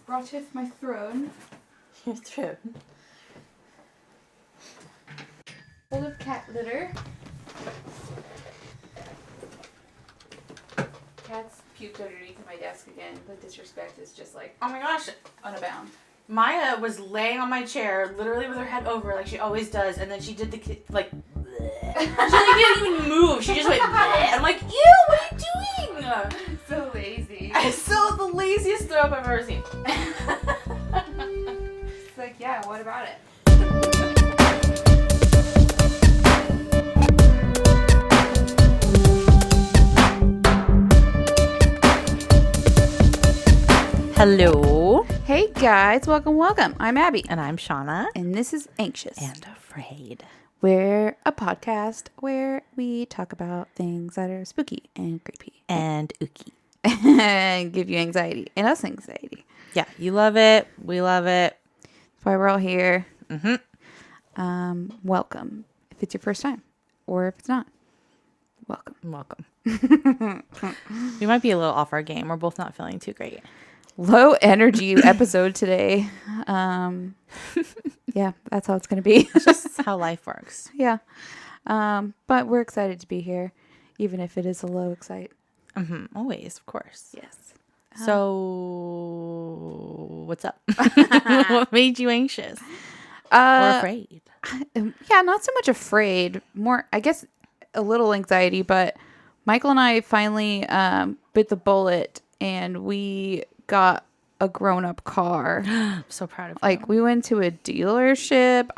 brought my throne. Your throne. Full of cat litter. Cats puked underneath my desk again. The disrespect is just like, Oh my gosh. unabound. Maya was laying on my chair, literally with her head over, like she always does, and then she did the, like, she didn't even move. She just went, I'm like, ew, what are you doing? So lazy. It's so the laziest throw up I've ever seen. It's like, yeah, what about it? Hello. Hey guys, welcome. I'm Abby. And I'm Shauna. And this is Anxious. And Afraid. We're a podcast where we talk about things that are spooky and creepy. And ooky. And give you anxiety. And us anxiety. Yeah, you love it. We love it. That's why we're all here. Mm-hmm. Welcome. If it's your first time. Or if it's not. Welcome. Welcome. We might be a little off our game. We're both not feeling too great. Low energy episode today. Yeah, that's how it's going to be. It's just how life works. Yeah. But we're excited to be here, even if it is a low excite. Mm-hmm. Always, of course. Yes. So, what's up? What made you anxious or afraid? Yeah, not so much afraid. More, I guess, a little anxiety. But Michael and I finally bit the bullet, and we got a grown-up car. I'm so proud of you. Like, we went to a dealership.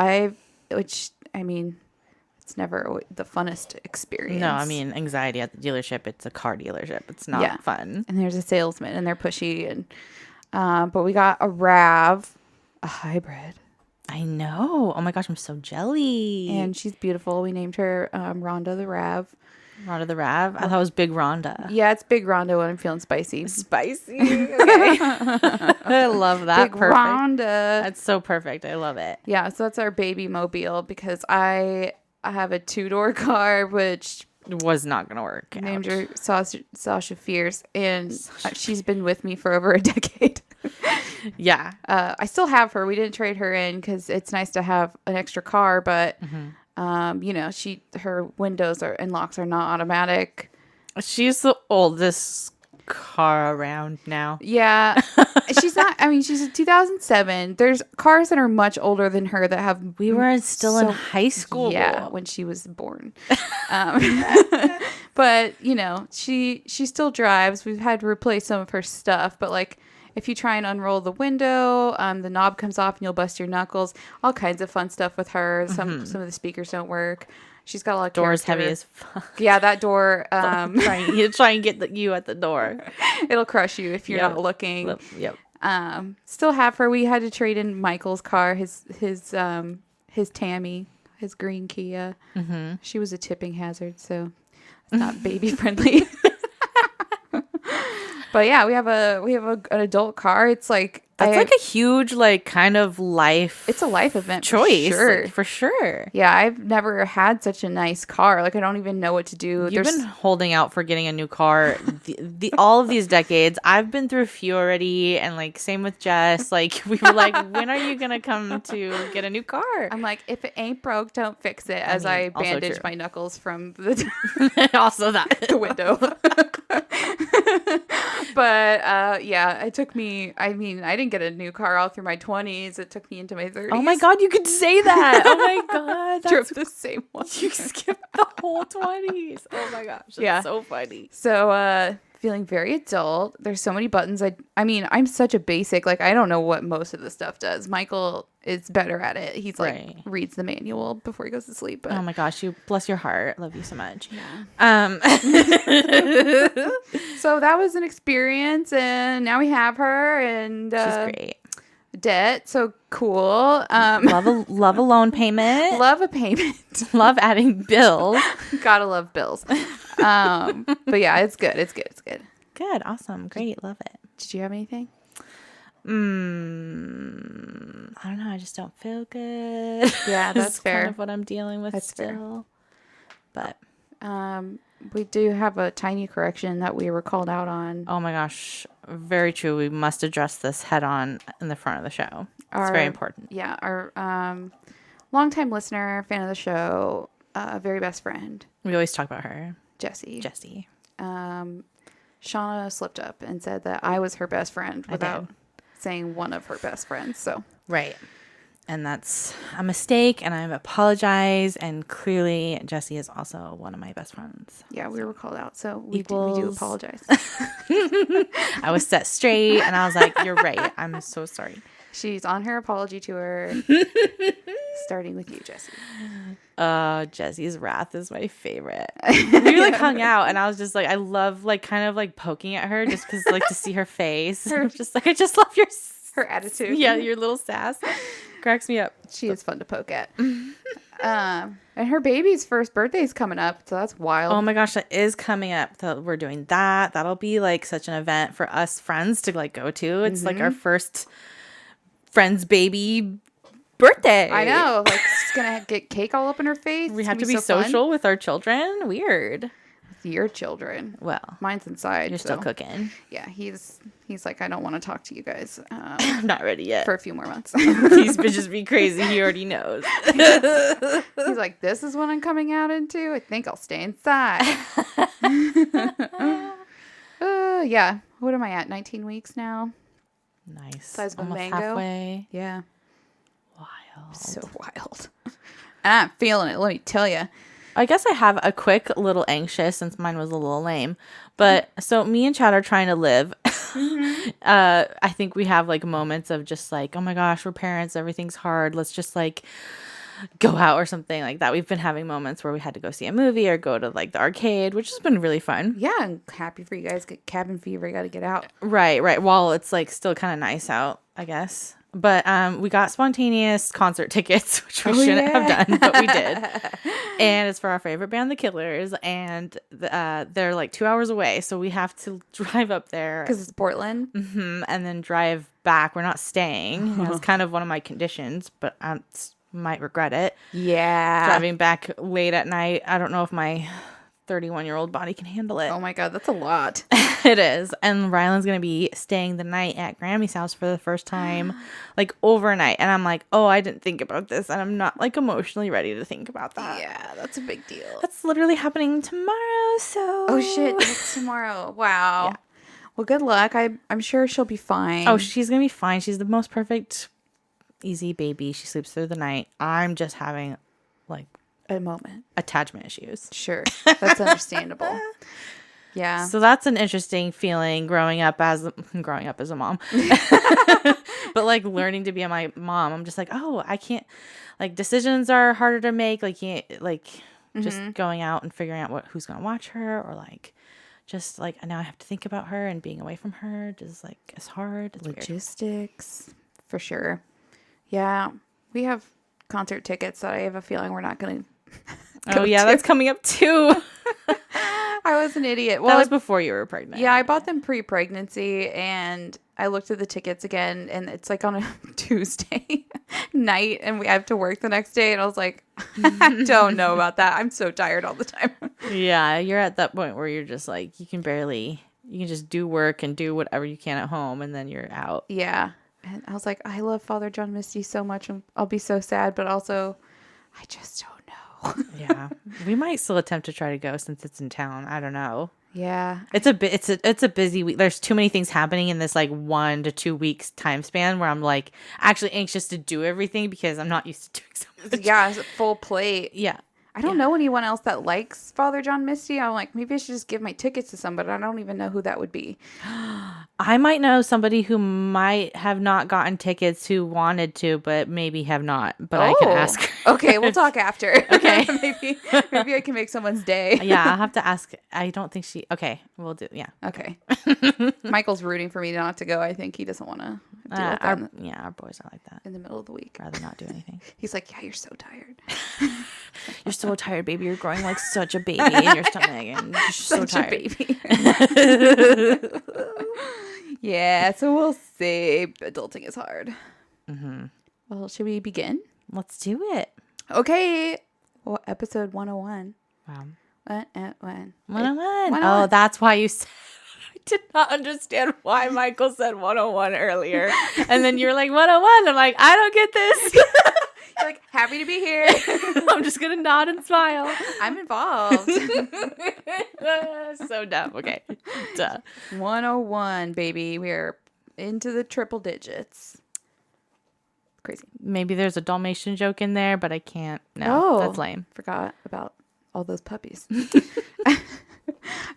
It's never the funnest experience. No, I mean, anxiety at the dealership. It's a car dealership. It's not fun. And there's a salesman, and they're pushy. And but we got a RAV, a hybrid. I know. Oh my gosh, I'm so jelly. And she's beautiful. We named her Rhonda the RAV. Rhonda the Rav? I thought it was Big Rhonda. Yeah, it's Big Rhonda when I'm feeling spicy. Spicy. Okay. I love that. Big Perfect. Rhonda. That's so perfect. I love it. Yeah, so that's our baby mobile because I have a 2-door car, which Was not going to work. named her Sasha Fierce, and she's been with me for over a decade. Yeah. I still have her. We didn't trade her in because it's nice to have an extra car, but her windows and locks are not automatic. She's the oldest car around now. Yeah. She's not, I mean, she's a 2007. There's cars that are much older than her that have. We were still in high school. Yeah, when she was born. But, she still drives. We've had to replace some of her stuff, but like, if you try and unroll the window, the knob comes off and you'll bust your knuckles. All kinds of fun stuff with her. Some of the speakers don't work. She's got a lot of Door's character. heavy as fuck. Yeah, that door. You try and get you at the door. It'll crush you if you're not looking. Yep. Still have her. We had to trade in Michael's car, his Tammy, his green Kia. Mm-hmm. She was a tipping hazard, so it's not baby friendly. But yeah, we have an adult car. It's like that's a huge kind of life. It's a life event choice, for sure. For sure. Yeah, I've never had such a nice car. Like I don't even know what to do. You've been holding out for getting a new car the all of these decades. I've been through a few already, and same with Jess. Like we were like, when are you gonna come to get a new car? I'm like, if it ain't broke, don't fix it. As I bandage my knuckles from the also that the window. But yeah, it took me. I mean, I didn't get a new car all through my 20s. It took me into my 30s. Oh my god, you could say that. Oh my god, drove the same one. You skipped the whole 20s. Oh my gosh, that's so funny. So feeling very adult. There's so many buttons. I mean, I'm such a basic. Like I don't know what most of the stuff does. Michael is better at it. He's reads the manual before he goes to sleep. But. Oh my gosh, you bless your heart. I love you so much. Yeah. So that was an experience, and now we have her, and she's great. Debt, so cool. Love a loan payment. Love a payment. Love adding bills. Gotta love bills. But yeah, it's good. It's good. Good. Awesome. Great. Love it. Did you have anything? I don't know. I just don't feel good. Yeah, that's fair. Kind of what I'm dealing with still. Fair. But we do have a tiny correction that we were called out on. Oh my gosh. very true. We must address this head on in the front of the show. It's very important. Yeah, our longtime listener, fan of the show, very best friend. We always talk about her. Jessie. Shauna slipped up and said that I was her best friend without saying one of her best friends. So right. And that's a mistake, and I apologize. And clearly, Jessie is also one of my best friends. Yeah, we were called out, so we do apologize. I was set straight, and I was like, you're right. I'm so sorry. She's on her apology tour, starting with you, Jessie. Jessie's wrath is my favorite. We like hung out, and I was just like, I love like kind of like poking at her just because like to see her face. Just like I just love her attitude. Yeah, your little sass cracks me up. She is fun to poke at. And her baby's first birthday is coming up, so that's wild. Oh my gosh, that is coming up. So we're doing that. That'll be like such an event for us friends to like go to. It's like our first friend's baby birthday. I know. Like, she's gonna get cake all up in her face. We have to be social with our children. Weird. With your children. Well, mine's inside. You're still cooking. Yeah, he's like, I don't want to talk to you guys. I'm not ready yet. For a few more months. These bitches be crazy. He already knows. He's like, this is what I'm coming out into. I think I'll stay inside. Yeah. What am I at? 19 weeks now. Nice. Size of a almost mango. Halfway. Yeah. Wild. So wild. And I'm feeling it. Let me tell you. I guess I have a quick little anxious since mine was a little lame. But so me and Chad are trying to live. I think we have like moments of just like, oh my gosh, we're parents. Everything's hard. Let's just like go out or something like that. We've been having moments where we had to go see a movie or go to like the arcade, which has been really fun. Yeah. I'm happy for you guys. Get cabin fever. You got to get out. Right. While it's like still kind of nice out, I guess. But we got spontaneous concert tickets, which we shouldn't have done, but we did. And it's for our favorite band, The Killers, and they're like 2 hours away, so we have to drive up there. Because it's Portland? Mm-hmm, and then drive back. We're not staying. That's kind of one of my conditions, but I might regret it. Yeah. Driving back late at night. I don't know if my 31-year-old body can handle it. Oh my God, that's a lot. It is. And Rylan's going to be staying the night at Grammy's house for the first time, like overnight. And I'm like, oh, I didn't think about this. And I'm not like emotionally ready to think about that. Yeah, that's a big deal. That's literally happening tomorrow. So. Oh shit, it's tomorrow. Wow. Yeah. Well, good luck. I'm sure she'll be fine. Oh, she's going to be fine. She's the most perfect, easy baby. She sleeps through the night. I'm just having like a moment. Attachment issues. Sure. That's understandable. Yeah. So that's an interesting feeling growing up as a mom. But like learning to be my mom, I'm just like, oh, I can't, like decisions are harder to make. Like, just going out and figuring out who's going to watch her, or like, just like now I have to think about her, and being away from her just like it's hard. It's logistics weird. For sure. Yeah. We have concert tickets that I have a feeling we're not going to. Oh yeah, that's coming up too. I was an idiot. Well, that was before you were pregnant. Yeah, I bought them pre-pregnancy, and I looked at the tickets again, and it's like on a Tuesday night, and we have to work the next day, and I was like, I don't know about that. I'm so tired all the time. Yeah, you're at that point where you're just like, you can just do work and do whatever you can at home, and then you're out. Yeah. And I was like, I love Father John Misty so much, and I'll be so sad, but also, I just don't know. Yeah, we might still attempt to try to go since it's in town. I don't know. Yeah, it's a busy week. There's too many things happening in this like 1 to 2 weeks time span where I'm like actually anxious to do everything because I'm not used to doing so much. Yeah, it's a full plate. Yeah. I don't know anyone else that likes Father John Misty. I'm like, maybe I should just give my tickets to somebody. I don't even know who that would be. I might know somebody who might have not gotten tickets who wanted to, but maybe have not. But I can ask her. Okay, we'll talk after. Okay. maybe I can make someone's day. Yeah, I'll have to ask. I don't think she... Okay, we'll do... Yeah. Okay. Michael's rooting for me not to go. I think he doesn't want to deal with that. Our boys are like that. In the middle of the week. Rather not do anything. He's like, yeah, you're so tired. You're so tired, baby. You're growing like such a baby in your stomach, and you're so tired. Baby. Yeah, so we'll see. Adulting is hard. Mm-hmm. Well, should we begin? Let's do it. Okay. Well, episode 101. Wow. 101. 101. Oh, that's why you said I did not understand why Michael said 101 earlier. And then you're like, 101. I'm like, I don't get this. You're like, happy to be here. I'm just going to nod and smile. I'm involved. So dumb. Okay. Duh. 101, baby. We're into the triple digits. Crazy. Maybe there's a Dalmatian joke in there, but I can't. No, that's lame. Forgot about all those puppies.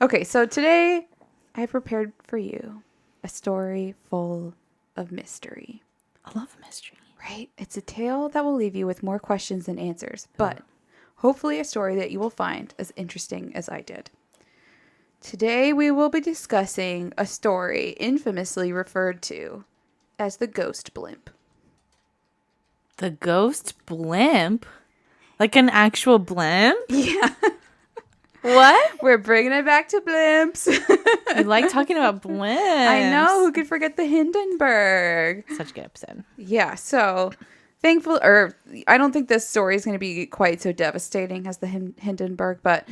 Okay, so today I prepared for you a story full of mystery. I love mystery. Right? It's a tale that will leave you with more questions than answers, but hopefully a story that you will find as interesting as I did. Today we will be discussing a story infamously referred to as the ghost blimp. The ghost blimp? Like an actual blimp? Yeah. What? We're bringing it back to blimps. I like talking about blimps. I know. Who could forget the Hindenburg? Such a good episode. Yeah. So I don't think this story is going to be quite so devastating as the Hindenburg, but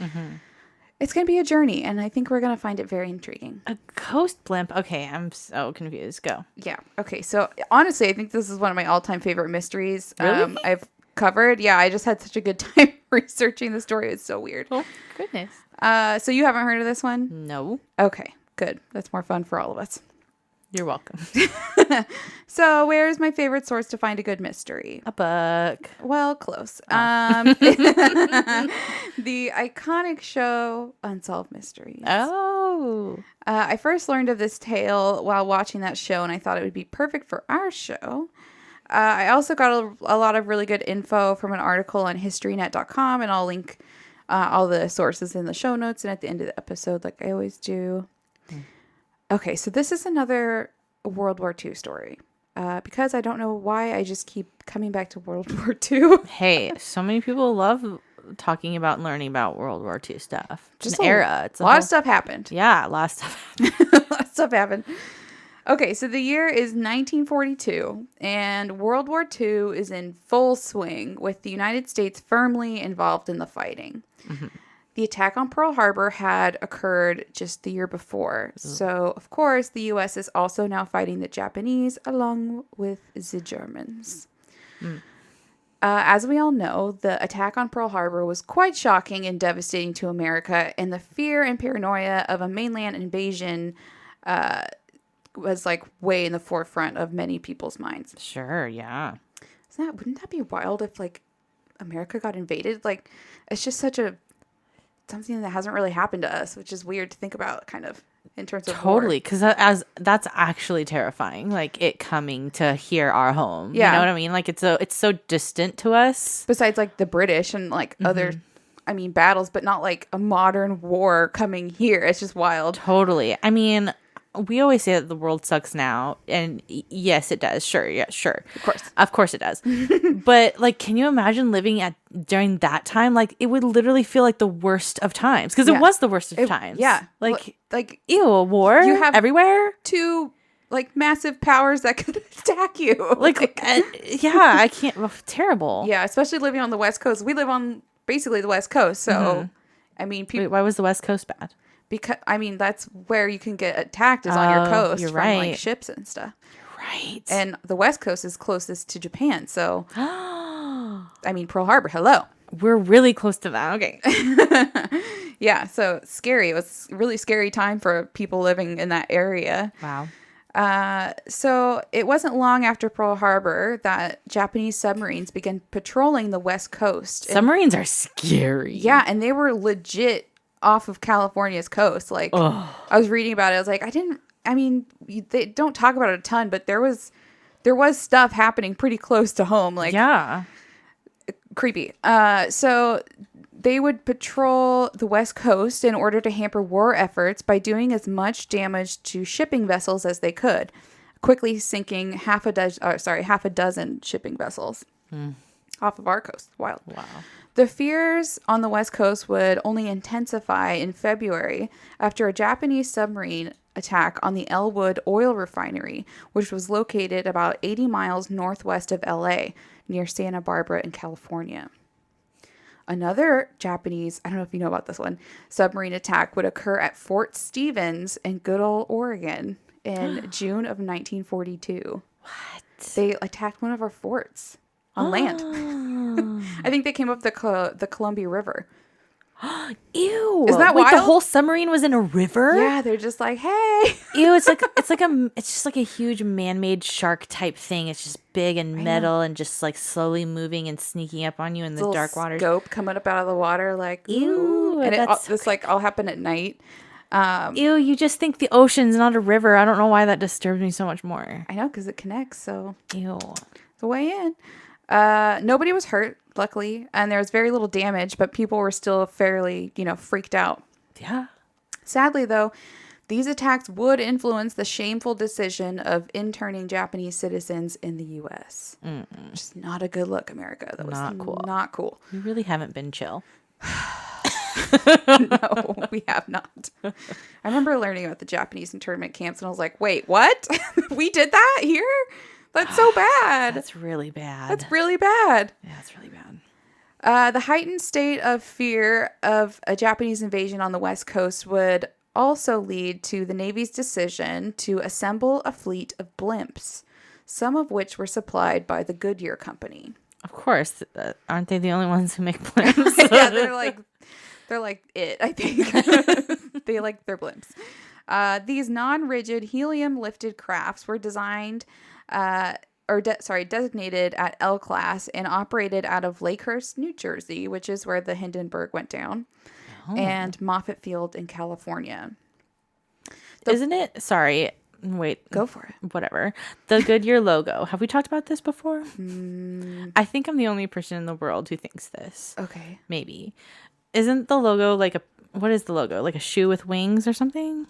it's going to be a journey, and I think we're going to find it very intriguing. A ghost blimp? Okay, I'm so confused. Go. Yeah. Okay. So honestly, I think this is one of my all-time favorite mysteries. Really? I've covered. Yeah. I just had such a good time researching the story. It's so weird. Oh, goodness. So you haven't heard of this one? No. Okay. Good. That's more fun for all of us. You're welcome. So where's my favorite source to find a good mystery? A book. Well, close. The iconic show Unsolved Mysteries. Oh. I first learned of this tale while watching that show, and I thought it would be perfect for our show. I also got a lot of really good info from an article on historynet.com, and I'll link all the sources in the show notes and at the end of the episode, like I always do. Okay, so this is another World War II story. Because I don't know why, I just keep coming back to World War II. Hey, so many people love talking about and learning about World War II stuff. Just an era. It's a lot of stuff happened. Yeah, a lot of stuff happened. A lot of stuff happened. Okay, so the year is 1942, and World War II is in full swing, with the United States firmly involved in the fighting. Mm-hmm. The attack on Pearl Harbor had occurred just the year before. So, of course, the U.S. is also now fighting the Japanese along with the Germans. As we all know, the attack on Pearl Harbor was quite shocking and devastating to America, and the fear and paranoia of a mainland invasion was like way in the forefront of many people's minds. Sure, yeah. Wouldn't that be wild if like America got invaded? Like, it's just something that hasn't really happened to us, which is weird to think about, kind of, in terms of totally, because that's actually terrifying, like it coming to here, our home. Yeah. You know what I mean? Like it's so distant to us. Besides like the British and like other, battles, but not like a modern war coming here. It's just wild. Totally. I mean, we always say that the world sucks now, and yes, it does. Sure, yeah, sure. Of course it does. But like, can you imagine living during that time? Like, it would literally feel like the worst of times, because it was the worst of times. Yeah, like ew, a war. You have everywhere two like massive powers that could attack you. Yeah, I can't. Terrible. Yeah, especially living on the West Coast. We live on basically the West Coast, so I mean, people. Wait, why was the West Coast bad? Because, that's where you can get attacked is on your coast from, right. like, ships and stuff. You're right. And the West Coast is closest to Japan, so, Pearl Harbor, hello. We're really close to that. Okay. Yeah, so scary. It was a really scary time for people living in that area. Wow. So it wasn't long after Pearl Harbor that Japanese submarines began patrolling the West Coast. Submarines are scary. Yeah, and they were legit off of California's coast. Like, I was reading about it. I was like, they don't talk about it a ton, but there was stuff happening pretty close to home. Like, yeah, creepy. So they would patrol the West Coast in order to hamper war efforts by doing as much damage to shipping vessels as they could, quickly sinking half a dozen shipping vessels off of our coast. Wild. Wow. The fears on the West Coast would only intensify in February after a Japanese submarine attack on the Elwood oil refinery, which was located about 80 miles northwest of LA, near Santa Barbara in California. Another Japanese, I don't know if you know about this one, submarine attack would occur at Fort Stevens in good old Oregon in June of 1942. What? They attacked one of our forts on land. I think they came up the Columbia River. Ew! Isn't that Wait, wild? the whole submarine was in a river? Yeah, they're just like, hey. Ew! It's just like a huge man-made shark type thing. It's just big and metal and just like slowly moving and sneaking up on you in the dark waters. Scope coming up out of the water, like Ew! and That's this like all happened at night. Ew! You just think the ocean's not a river. I don't know why that disturbs me so much more. I know, because it connects. So Ew! the way in. Nobody was hurt, luckily, and there was very little damage, but people were still fairly, freaked out. Yeah. Sadly, though, these attacks would influence the shameful decision of interning Japanese citizens in the U.S. Which is not a good look, America. That was Not cool. Not cool. You really haven't been chill. No, we have not. I remember learning about the Japanese internment camps, and I was like, wait, what? We did that here? That's so bad. That's really bad. That's really bad. Yeah, that's really bad. The heightened state of fear of a Japanese invasion on the West Coast would also lead to the Navy's decision to assemble a fleet of blimps, some of which were supplied by the Goodyear Company. Of course. Aren't they the only ones who make blimps? Yeah, they're like it, I think. They like their blimps. These non-rigid helium-lifted crafts were designed designated at L class and operated out of Lakehurst, New Jersey, which is where the Hindenburg went down, and Moffett Field in California. Isn't it? Sorry. Wait. Go for it. Whatever. The Goodyear logo. Have we talked about this before? I think I'm the only person in the world who thinks this. Okay. Maybe. Isn't the logo what is the logo? Like a shoe with wings or something?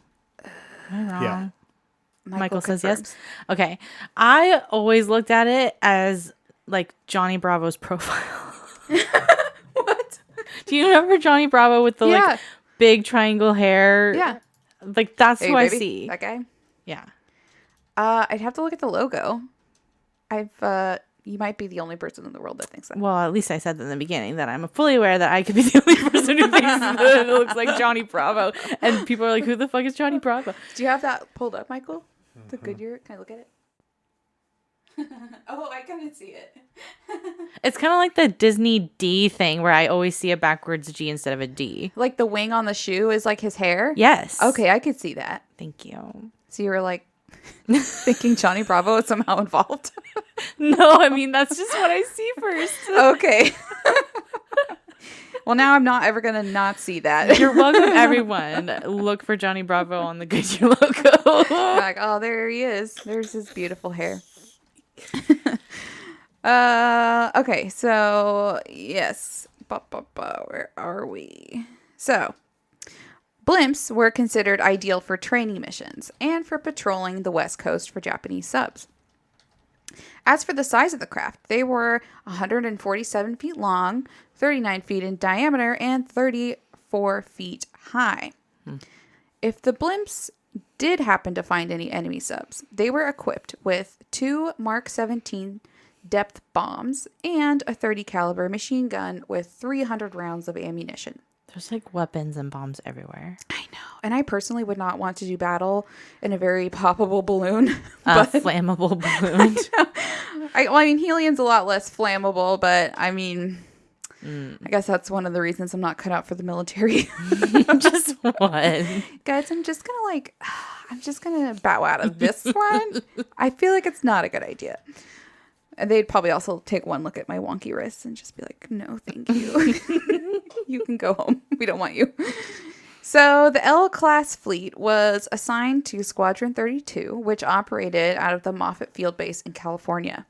Am I wrong? Yeah. Michael says confirms. yes. Okay. I always looked at it as like Johnny Bravo's profile. What? Do you remember Johnny Bravo with the like big triangle hair? Yeah. Like that's Hey, who baby. I see. That guy? Yeah. I'd have to look at the logo. You might be the only person in the world that thinks that. Well, at least I said in the beginning that I'm fully aware that I could be the only person who thinks that it looks like Johnny Bravo. And people are like, who the fuck is Johnny Bravo? Do you have that pulled up, Michael? The Goodyear? Can I look at it? Oh, I couldn't see it. It's kind of like the Disney D thing where I always see a backwards G instead of a D. Like the wing on the shoe is like his hair? Yes. Okay, I could see that. Thank you. So you were like thinking Johnny Bravo is somehow involved? No, I mean, that's just what I see first. Okay. Well, now I'm not ever going to not see that. You're welcome, everyone. Look for Johnny Bravo on the Goodyear logo. Like, oh, there he is. There's his beautiful hair. Okay, so yes. Where are we? So, blimps were considered ideal for training missions and for patrolling the West Coast for Japanese subs. As for the size of the craft, they were 147 feet long, 39 feet in diameter, and 34 feet high. If the blimps did happen to find any enemy subs, they were equipped with 2 Mark 17 depth bombs and a 30 caliber machine gun with 300 rounds of ammunition. There's like weapons and bombs everywhere. I know. And I personally would not want to do battle in a very poppable balloon. A flammable balloon. I mean, helium's a lot less flammable, but I mean, I guess that's one of the reasons I'm not cut out for the military. Just one. Guys, I'm just going to bow out of this one. I feel like it's not a good idea. And they'd probably also take one look at my wonky wrists and just be like, no, thank you. You can go home. We don't want you. So the L-class fleet was assigned to Squadron 32, which operated out of the Moffett Field Base in California.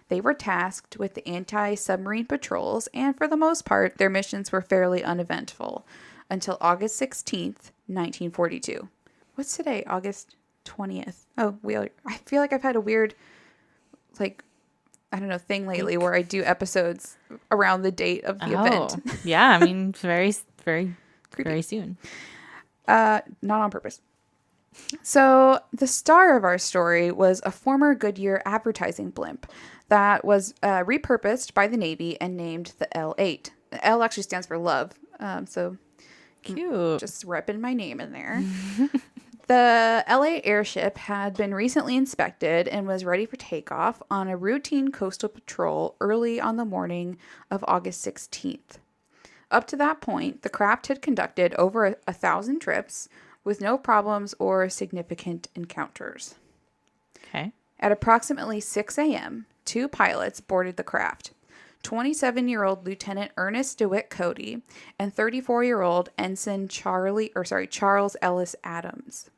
They were tasked with the anti-submarine patrols, and for the most part, their missions were fairly uneventful until August 16th, 1942. What's today? August 20th. Oh, I feel like I've had a weird, thing lately where I do episodes around the date of the event. Yeah, I mean, it's very, very, Creepy. very soon. Not on purpose. So the star of our story was a former Goodyear advertising blimp that was repurposed by the Navy and named the L-8. L actually stands for love. So Cute. just repping my name in there. The LA airship had been recently inspected and was ready for takeoff on a routine coastal patrol early on the morning of August 16th. Up to that point, the craft had conducted over 1,000 trips with no problems or significant encounters. Okay. At approximately 6 a.m., 2 pilots boarded the craft. 27-year-old Lieutenant Ernest DeWitt Cody and 34-year-old Ensign Charles Ellis Adams.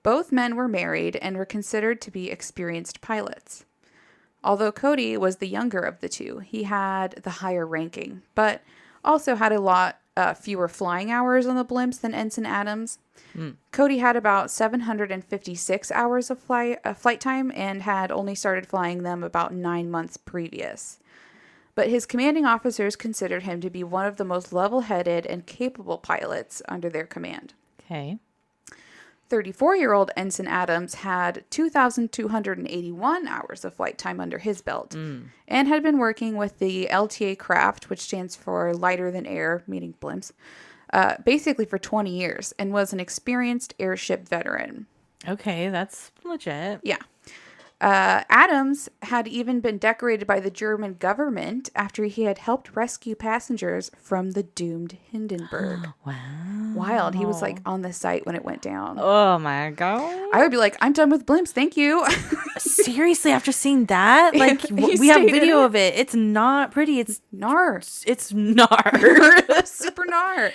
Both men were married and were considered to be experienced pilots. Although Cody was the younger of the two, he had the higher ranking, but also had a lot fewer flying hours on the blimps than Ensign Adams. Cody had about 756 hours of flight time and had only started flying them about 9 months previous. But his commanding officers considered him to be one of the most level-headed and capable pilots under their command. Okay. 34-year-old Ensign Adams had 2,281 hours of flight time under his belt and had been working with the LTA craft, which stands for lighter than air, meaning blimps, basically for 20 years and was an experienced airship veteran. Okay, that's legit. Yeah. Adams had even been decorated by the German government after he had helped rescue passengers from the doomed Hindenburg. Wow. Wild. He was like on the site when it went down. Oh my God. I would be like, I'm done with blimps. Thank you. Seriously, after seeing that, like we have video of it. It's not pretty. It's Gnar. It's gnar. Super gnar.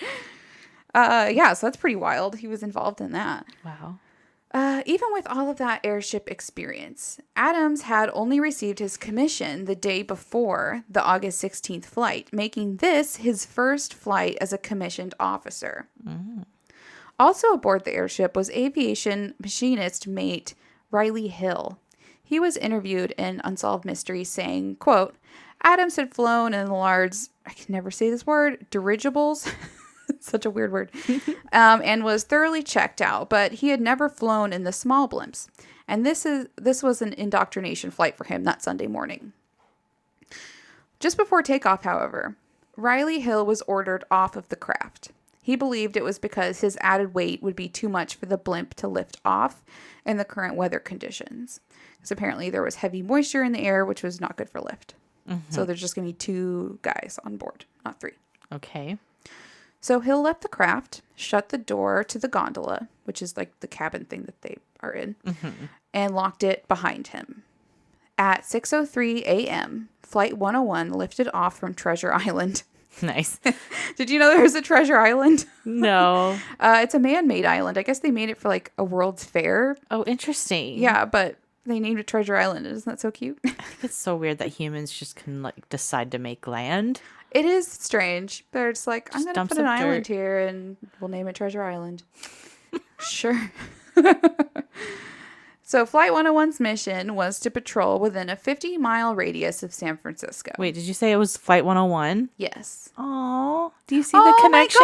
Yeah, so that's pretty wild. He was involved in that. Wow. Even with all of that airship experience, Adams had only received his commission the day before the August 16th flight, making this his first flight as a commissioned officer. Also aboard the airship was aviation machinist mate Riley Hill. He was interviewed in Unsolved Mysteries saying, quote, Adams had flown in the large, I can never say this word, dirigibles. Such a weird word, and was thoroughly checked out, but he had never flown in the small blimps. And this was an indoctrination flight for him that Sunday morning. Just before takeoff, however, Riley Hill was ordered off of the craft. He believed it was because his added weight would be too much for the blimp to lift off in the current weather conditions. Because apparently there was heavy moisture in the air, which was not good for lift. So there's just going to be 2 guys on board, not 3. Okay. So Hill left the craft, shut the door to the gondola, which is like the cabin thing that they are in, and locked it behind him. At 6:03 a.m., Flight 101 lifted off from Treasure Island. Nice. Did you know there's a Treasure Island? No. It's a man-made island. I guess they made it for like a World's Fair. Oh, interesting. Yeah, but they named it Treasure Island. Isn't that so cute? It's so weird that humans just can like decide to make land. It is strange. They're just like, I'm going to put an island dirt. here and we'll name it Treasure Island. Sure. So Flight 101's mission was to patrol within a 50-mile radius of San Francisco. Wait, did you say it was Flight 101? Yes. Oh, do you see the connection?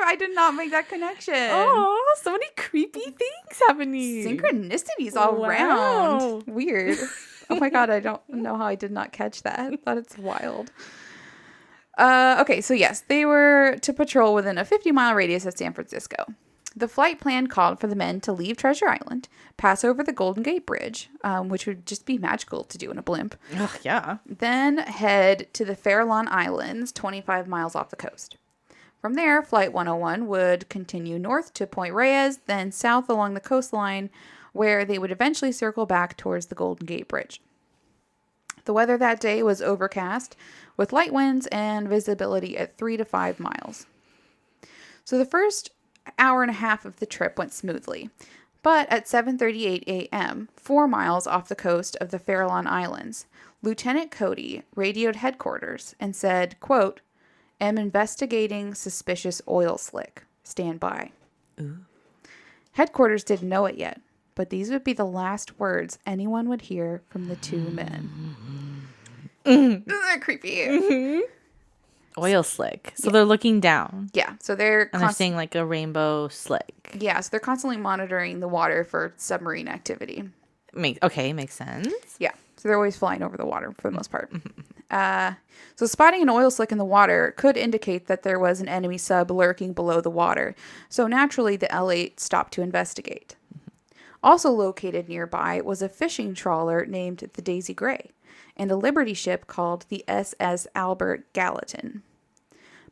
I did not make that connection. Oh, so many creepy things happening. Synchronicities all around. Weird. Oh my God, I don't know how I did not catch that. I thought it's wild. Okay, so yes, they were to patrol within a 50-mile radius of San Francisco. The flight plan called for the men to leave Treasure Island, pass over the Golden Gate Bridge, which would just be magical to do in a blimp. Oh, yeah. Then head to the Farallon Islands, 25 miles off the coast. From there, Flight 101 would continue north to Point Reyes, then south along the coastline, where they would eventually circle back towards the Golden Gate Bridge. The weather that day was overcast, with light winds and visibility at 3 to 5 miles. So the first hour and a half of the trip went smoothly, but at 7:38 a.m., 4 miles off the coast of the Farallon Islands, Lieutenant Cody radioed headquarters and said, quote, "Am investigating suspicious oil slick. Stand by." Ooh. Headquarters didn't know it yet, but these would be the last words anyone would hear from the 2 men. Creepy. Oil slick. So they're looking down. Yeah, so they're seeing like a rainbow slick. Yeah, so they're constantly monitoring the water for submarine activity. Makes sense. Yeah. So they're always flying over the water for the most part. So spotting an oil slick in the water could indicate that there was an enemy sub lurking below the water. So naturally, the L8 stopped to investigate. Also located nearby was a fishing trawler named the Daisy Gray and a Liberty ship called the SS Albert Gallatin.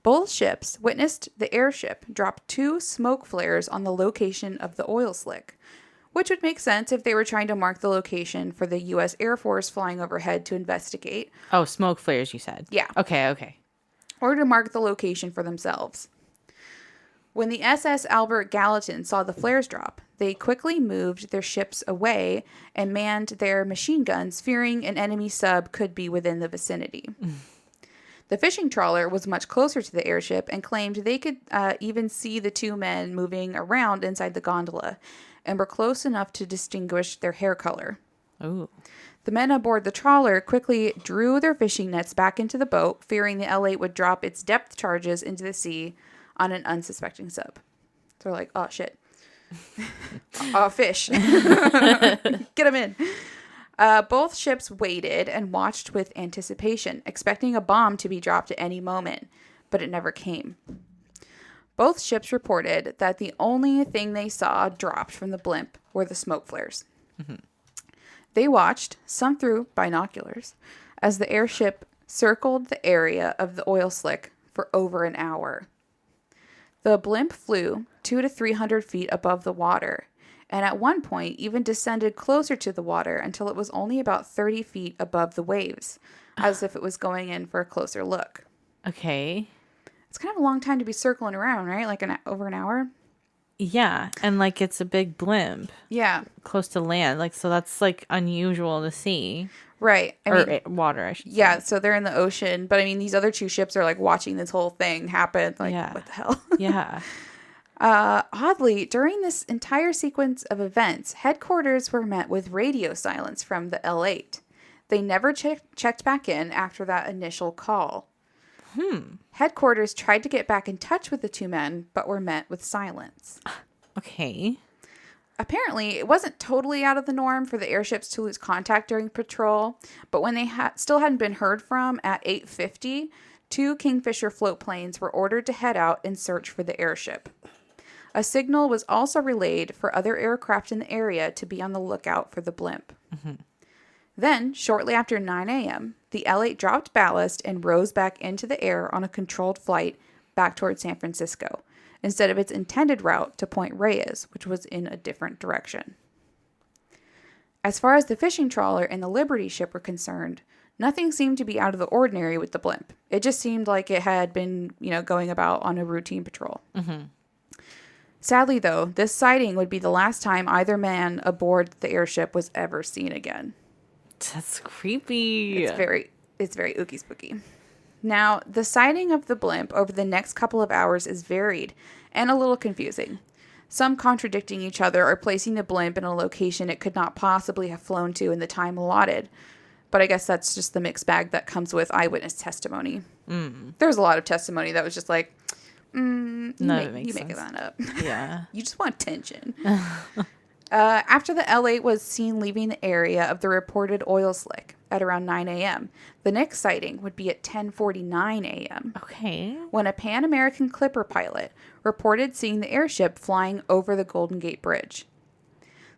Both ships witnessed the airship drop 2 smoke flares on the location of the oil slick, which would make sense if they were trying to mark the location for the U.S. Air Force flying overhead to investigate. Oh, smoke flares, you said? Yeah. Okay. Or to mark the location for themselves. When the SS Albert Gallatin saw the flares drop, they quickly moved their ships away and manned their machine guns, fearing an enemy sub could be within the vicinity. The fishing trawler was much closer to the airship and claimed they could even see the 2 men moving around inside the gondola and were close enough to distinguish their hair color. Ooh. The men aboard the trawler quickly drew their fishing nets back into the boat, fearing the L8 would drop its depth charges into the sea on an unsuspecting sub. So they're like, oh, shit. Oh, fish. Get them in. Both ships waited and watched with anticipation, expecting a bomb to be dropped at any moment, but it never came. Both ships reported that the only thing they saw dropped from the blimp were the smoke flares. Mm-hmm. They watched, some through binoculars, as the airship circled the area of the oil slick for over an hour. The blimp flew 200 to 300 feet above the water, and at one point even descended closer to the water until it was only about 30 feet above the waves, as if it was going in for a closer look. Okay. It's kind of a long time to be circling around, right? Like over an hour? Yeah, and like it's a big blimp. Yeah. Close to land. Like, so that's like unusual to see. Right. I mean, water, I should say. Yeah, so they're in the ocean. But I mean, these other 2 ships are like watching this whole thing happen. Like, what the hell? Yeah. Oddly, during this entire sequence of events, headquarters were met with radio silence from the L8. They never checked back in after that initial call. Headquarters tried to get back in touch with the 2 men, but were met with silence. Okay. Apparently, it wasn't totally out of the norm for the airships to lose contact during patrol, but when they still hadn't been heard from at 8:50, 2 Kingfisher float planes were ordered to head out and search for the airship. A signal was also relayed for other aircraft in the area to be on the lookout for the blimp. Mm-hmm. Then, shortly after 9 a.m., the L8 dropped ballast and rose back into the air on a controlled flight back toward San Francisco, instead of its intended route to Point Reyes, which was in a different direction. As far as the fishing trawler and the Liberty ship were concerned, nothing seemed to be out of the ordinary with the blimp. It just seemed like it had been, going about on a routine patrol. Mm-hmm. Sadly, though, this sighting would be the last time either man aboard the airship was ever seen again. That's creepy. It's very ooky spooky. Now, the sighting of the blimp over the next couple of hours is varied and a little confusing. Some contradicting each other or placing the blimp in a location it could not possibly have flown to in the time allotted. But I guess that's just the mixed bag that comes with eyewitness testimony. There's a lot of testimony that was just like, you make that up. Yeah. You just want attention. After the L8 was seen leaving the area of the reported oil slick at around 9 a.m., the next sighting would be at 10:49 a.m. Okay. When a Pan American Clipper pilot reported seeing the airship flying over the Golden Gate Bridge.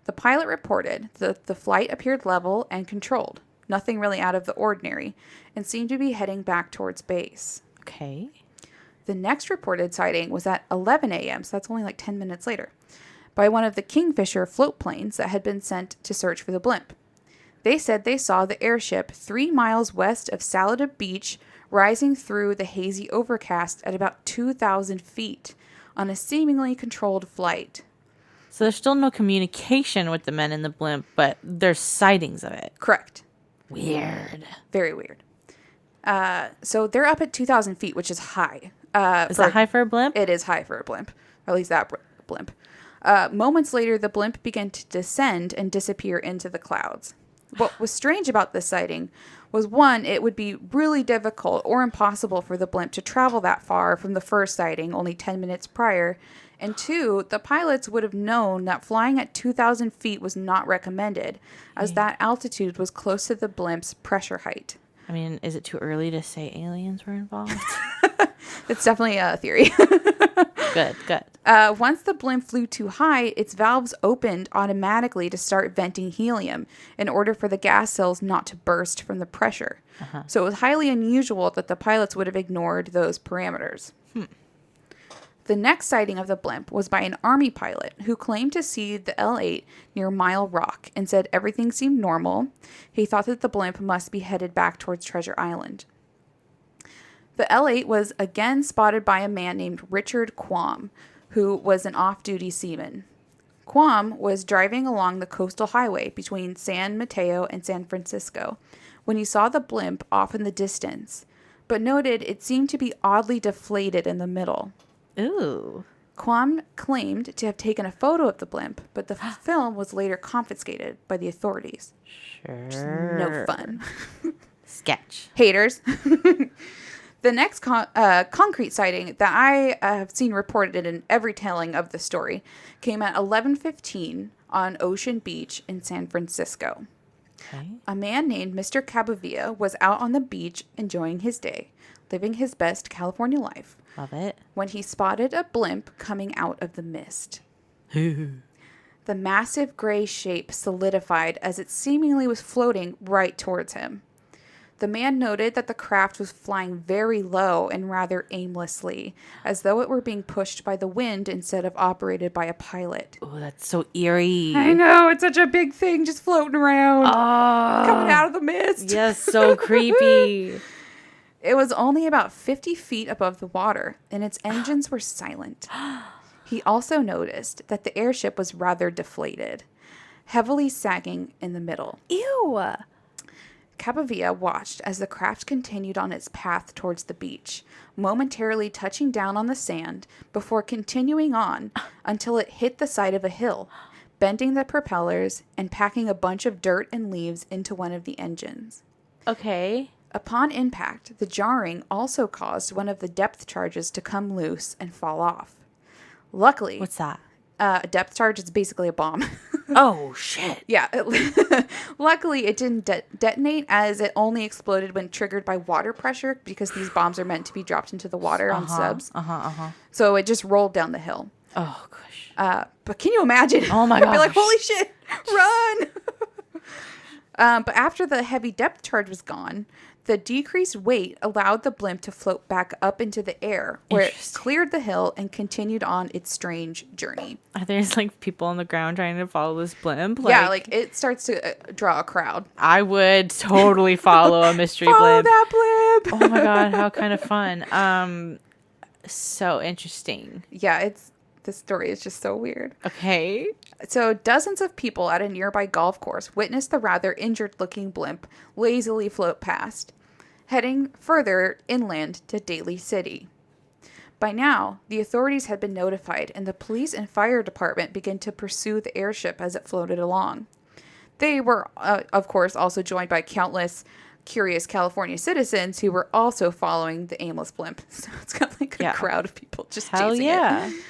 The pilot reported that the flight appeared level and controlled, nothing really out of the ordinary, and seemed to be heading back towards base. Okay. The next reported sighting was at 11 a.m., so that's only like 10 minutes later, by one of the Kingfisher float planes that had been sent to search for the blimp. They said they saw the airship 3 miles west of Salada Beach, rising through the hazy overcast at about 2,000 feet on a seemingly controlled flight. So there's still no communication with the men in the blimp, but there's sightings of it. Correct. Weird. Very weird. So they're up at 2,000 feet, which is high. Is that high for a blimp? It is high for a blimp, or at least that blimp. Moments later, the blimp began to descend and disappear into the clouds. What was strange about this sighting was, one, it would be really difficult or impossible for the blimp to travel that far from the first sighting only 10 minutes prior. And two, the pilots would have known that flying at 2,000 feet was not recommended, as that altitude was close to the blimp's pressure height. I mean, is it too early to say aliens were involved? It's definitely a theory. Good. Once the blimp flew too high, its valves opened automatically to start venting helium in order for the gas cells not to burst from the pressure. So it was highly unusual that the pilots would have ignored those parameters. The next sighting of the blimp was by an Army pilot who claimed to see the L-8 near Mile Rock and said everything seemed normal. He thought that the blimp must be headed back towards Treasure Island. The L-8 was again spotted by a man named Richard Quam, who was an off-duty seaman. Quam was driving along the coastal highway between San Mateo and San Francisco when he saw the blimp off in the distance, but noted it seemed to be oddly deflated in the middle. Ooh. Quam claimed to have taken a photo of the blimp, but the film was later confiscated by the authorities. Sure. Just no fun. Sketch. Haters. The next concrete sighting that I have seen reported in every telling of the story came at 11:15 on Ocean Beach in San Francisco. Okay. A man named Mr. Cabavia was out on the beach enjoying his day, living his best California life, Love it. when he spotted a blimp coming out of the mist. The massive gray shape solidified as it seemingly was floating right towards him. The man noted that the craft was flying very low and rather aimlessly, as though it were being pushed by the wind instead of operated by a pilot. Oh, that's so eerie. I know, it's such a big thing just floating around, coming out of the mist. Yes, so creepy. It was only about 50 feet above the water, and its engines were silent. He also noticed that the airship was rather deflated, heavily sagging in the middle. Ew. Cabavia watched as the craft continued on its path towards the beach, momentarily touching down on the sand before continuing on until it hit the side of a hill, bending the propellers and packing a bunch of dirt and leaves into one of the engines. Okay. Upon impact, the jarring also caused one of the depth charges to come loose and fall off. Luckily, What's that? A depth charge is basically a bomb. Oh, shit. Yeah. Luckily, it didn't detonate, as it only exploded when triggered by water pressure, because these bombs are meant to be dropped into the water on subs. So it just rolled down the hill. Oh, gosh. But can you imagine? Oh, my I'd be gosh. like, holy shit, run! But after the heavy depth charge was gone, the decreased weight allowed the blimp to float back up into the air, where it cleared the hill and continued on its strange journey. Are there like people on the ground trying to follow this blimp? Yeah, like it starts to draw a crowd. I would totally follow a mystery Follow blimp. that blimp! Oh my god, how kind of fun. So interesting. Yeah, this story is just so weird. Okay. So dozens of people at a nearby golf course witnessed the rather injured-looking blimp lazily float past, heading further inland to Daly City. By now, the authorities had been notified, and the police and fire department began to pursue the airship as it floated along. They were, of course, also joined by countless curious California citizens who were also following the aimless blimp. So it's got like a crowd of people just chasing it.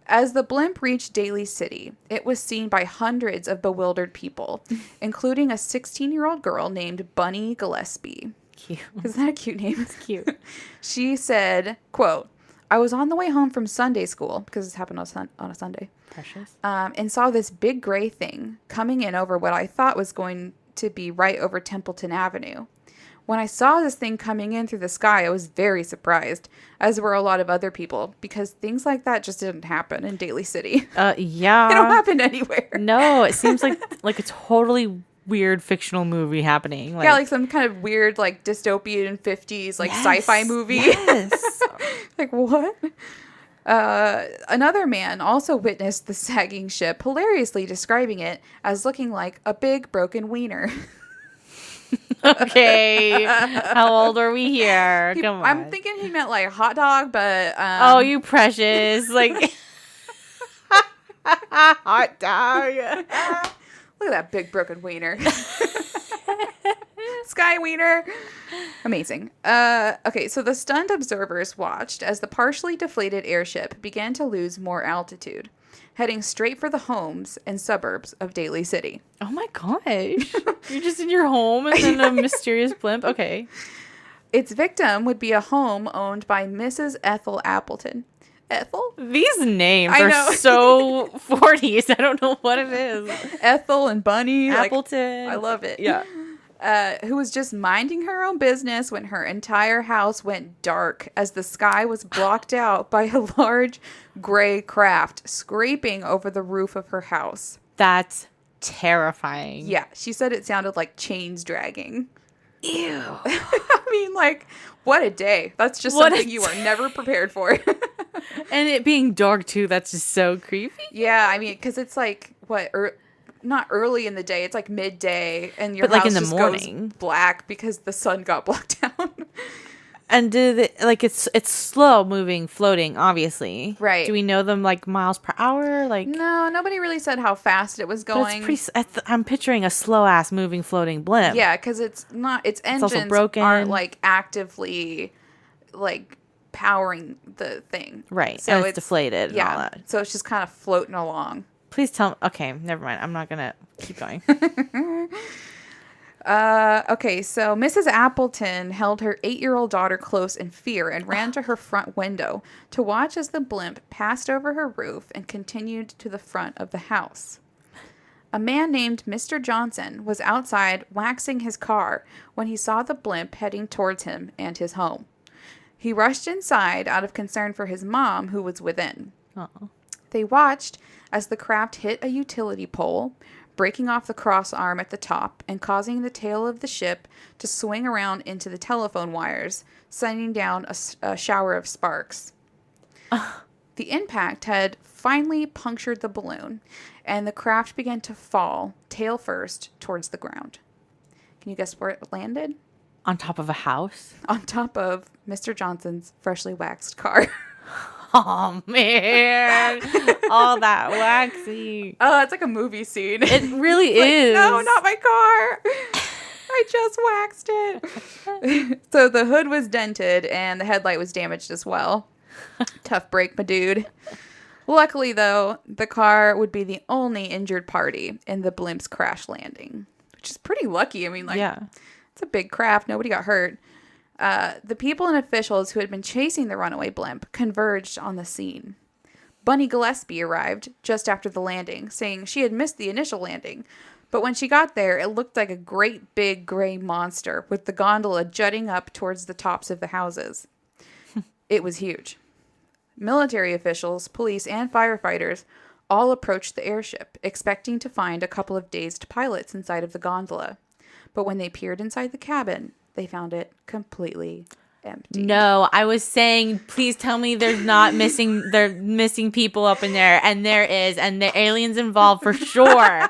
As the blimp reached Daly City, it was seen by hundreds of bewildered people, including a 16-year-old girl named Bunny Gillespie. Cute. Isn't that a cute name? It's cute. She said, quote, "I was on the way home from Sunday school," because this happened on a Sunday, Precious. And saw this big gray thing coming in over what I thought was going to be right over Templeton Avenue. When I saw this thing coming in through the sky, I was very surprised, as were a lot of other people, because things like that just didn't happen in Daly City. Yeah. They don't happen anywhere. No, it seems like a totally weird fictional movie happening. Yeah, like some kind of weird, like, dystopian 50s, like, sci-fi movie. Yes. Like, what? Another man also witnessed the sagging ship, hilariously describing it as looking like a big broken wiener. Okay. How old are we here? Come on. I'm thinking he meant like hot dog, but oh, you precious. Like hot dog. Look at that big broken wiener. Sky Wiener. Amazing. Okay, so the stunned observers watched as the partially deflated airship began to lose more altitude, heading straight for the homes and suburbs of Daly City. Oh my gosh. You're just in your home and then a mysterious blimp? Okay. Its victim would be a home owned by Mrs. Ethel Appleton. Ethel? These names I are know. so 40s. I don't know what it is. Ethel and Bunny. Appleton. I love it. Yeah. Who was just minding her own business when her entire house went dark as the sky was blocked out by a large gray craft scraping over the roof of her house. That's terrifying. Yeah, she said it sounded like chains dragging. Ew. I mean, like, what a day. That's just something you are never prepared for. And it being dark, too, that's just so creepy. Yeah, I mean, because it's like, not early in the day. It's like midday, and your but like house in the just morning goes black because the sun got blocked out. And it's slow moving, floating, obviously. Right. Do we know them like miles per hour? Like no, nobody really said how fast it was going. I'm picturing a slow ass moving, floating blimp. Yeah, because its engines also broken. aren't like actively like powering the thing. Right. So and it's deflated. Yeah. And all that. So it's just kind of floating along. Please tell me. Okay, never mind. I'm not gonna keep going. Okay, so Mrs. Appleton held her 8-year-old daughter close in fear and ran to her front window to watch as the blimp passed over her roof and continued to the front of the house. A man named Mr. Johnson was outside waxing his car when he saw the blimp heading towards him and his home. He rushed inside out of concern for his mom, who was within. Uh-oh. They watched as the craft hit a utility pole, breaking off the cross arm at the top and causing the tail of the ship to swing around into the telephone wires, sending down a shower of sparks. The impact had finally punctured the balloon, and the craft began to fall, tail first, towards the ground. Can you guess where it landed? On top of a house? On top of Mr. Johnson's freshly waxed car. Oh, man. All that waxy. Oh, it's like a movie scene. It really is. No, not my car. I just waxed it. So the hood was dented and the headlight was damaged as well. Tough break, my dude. Luckily, though, the car would be the only injured party in the blimp's crash landing, which is pretty lucky. I mean, like, yeah. It's a big craft. Nobody got hurt. The people and officials who had been chasing the runaway blimp converged on the scene. Bunny Gillespie arrived just after the landing, saying she had missed the initial landing. But when she got there, it looked like a great big gray monster with the gondola jutting up towards the tops of the houses. It was huge. Military officials, police, and firefighters all approached the airship, expecting to find a couple of dazed pilots inside of the gondola. But when they peered inside the cabin, they found it completely empty. No, I was saying, please tell me they're missing people up in there, and there is, and the aliens involved for sure.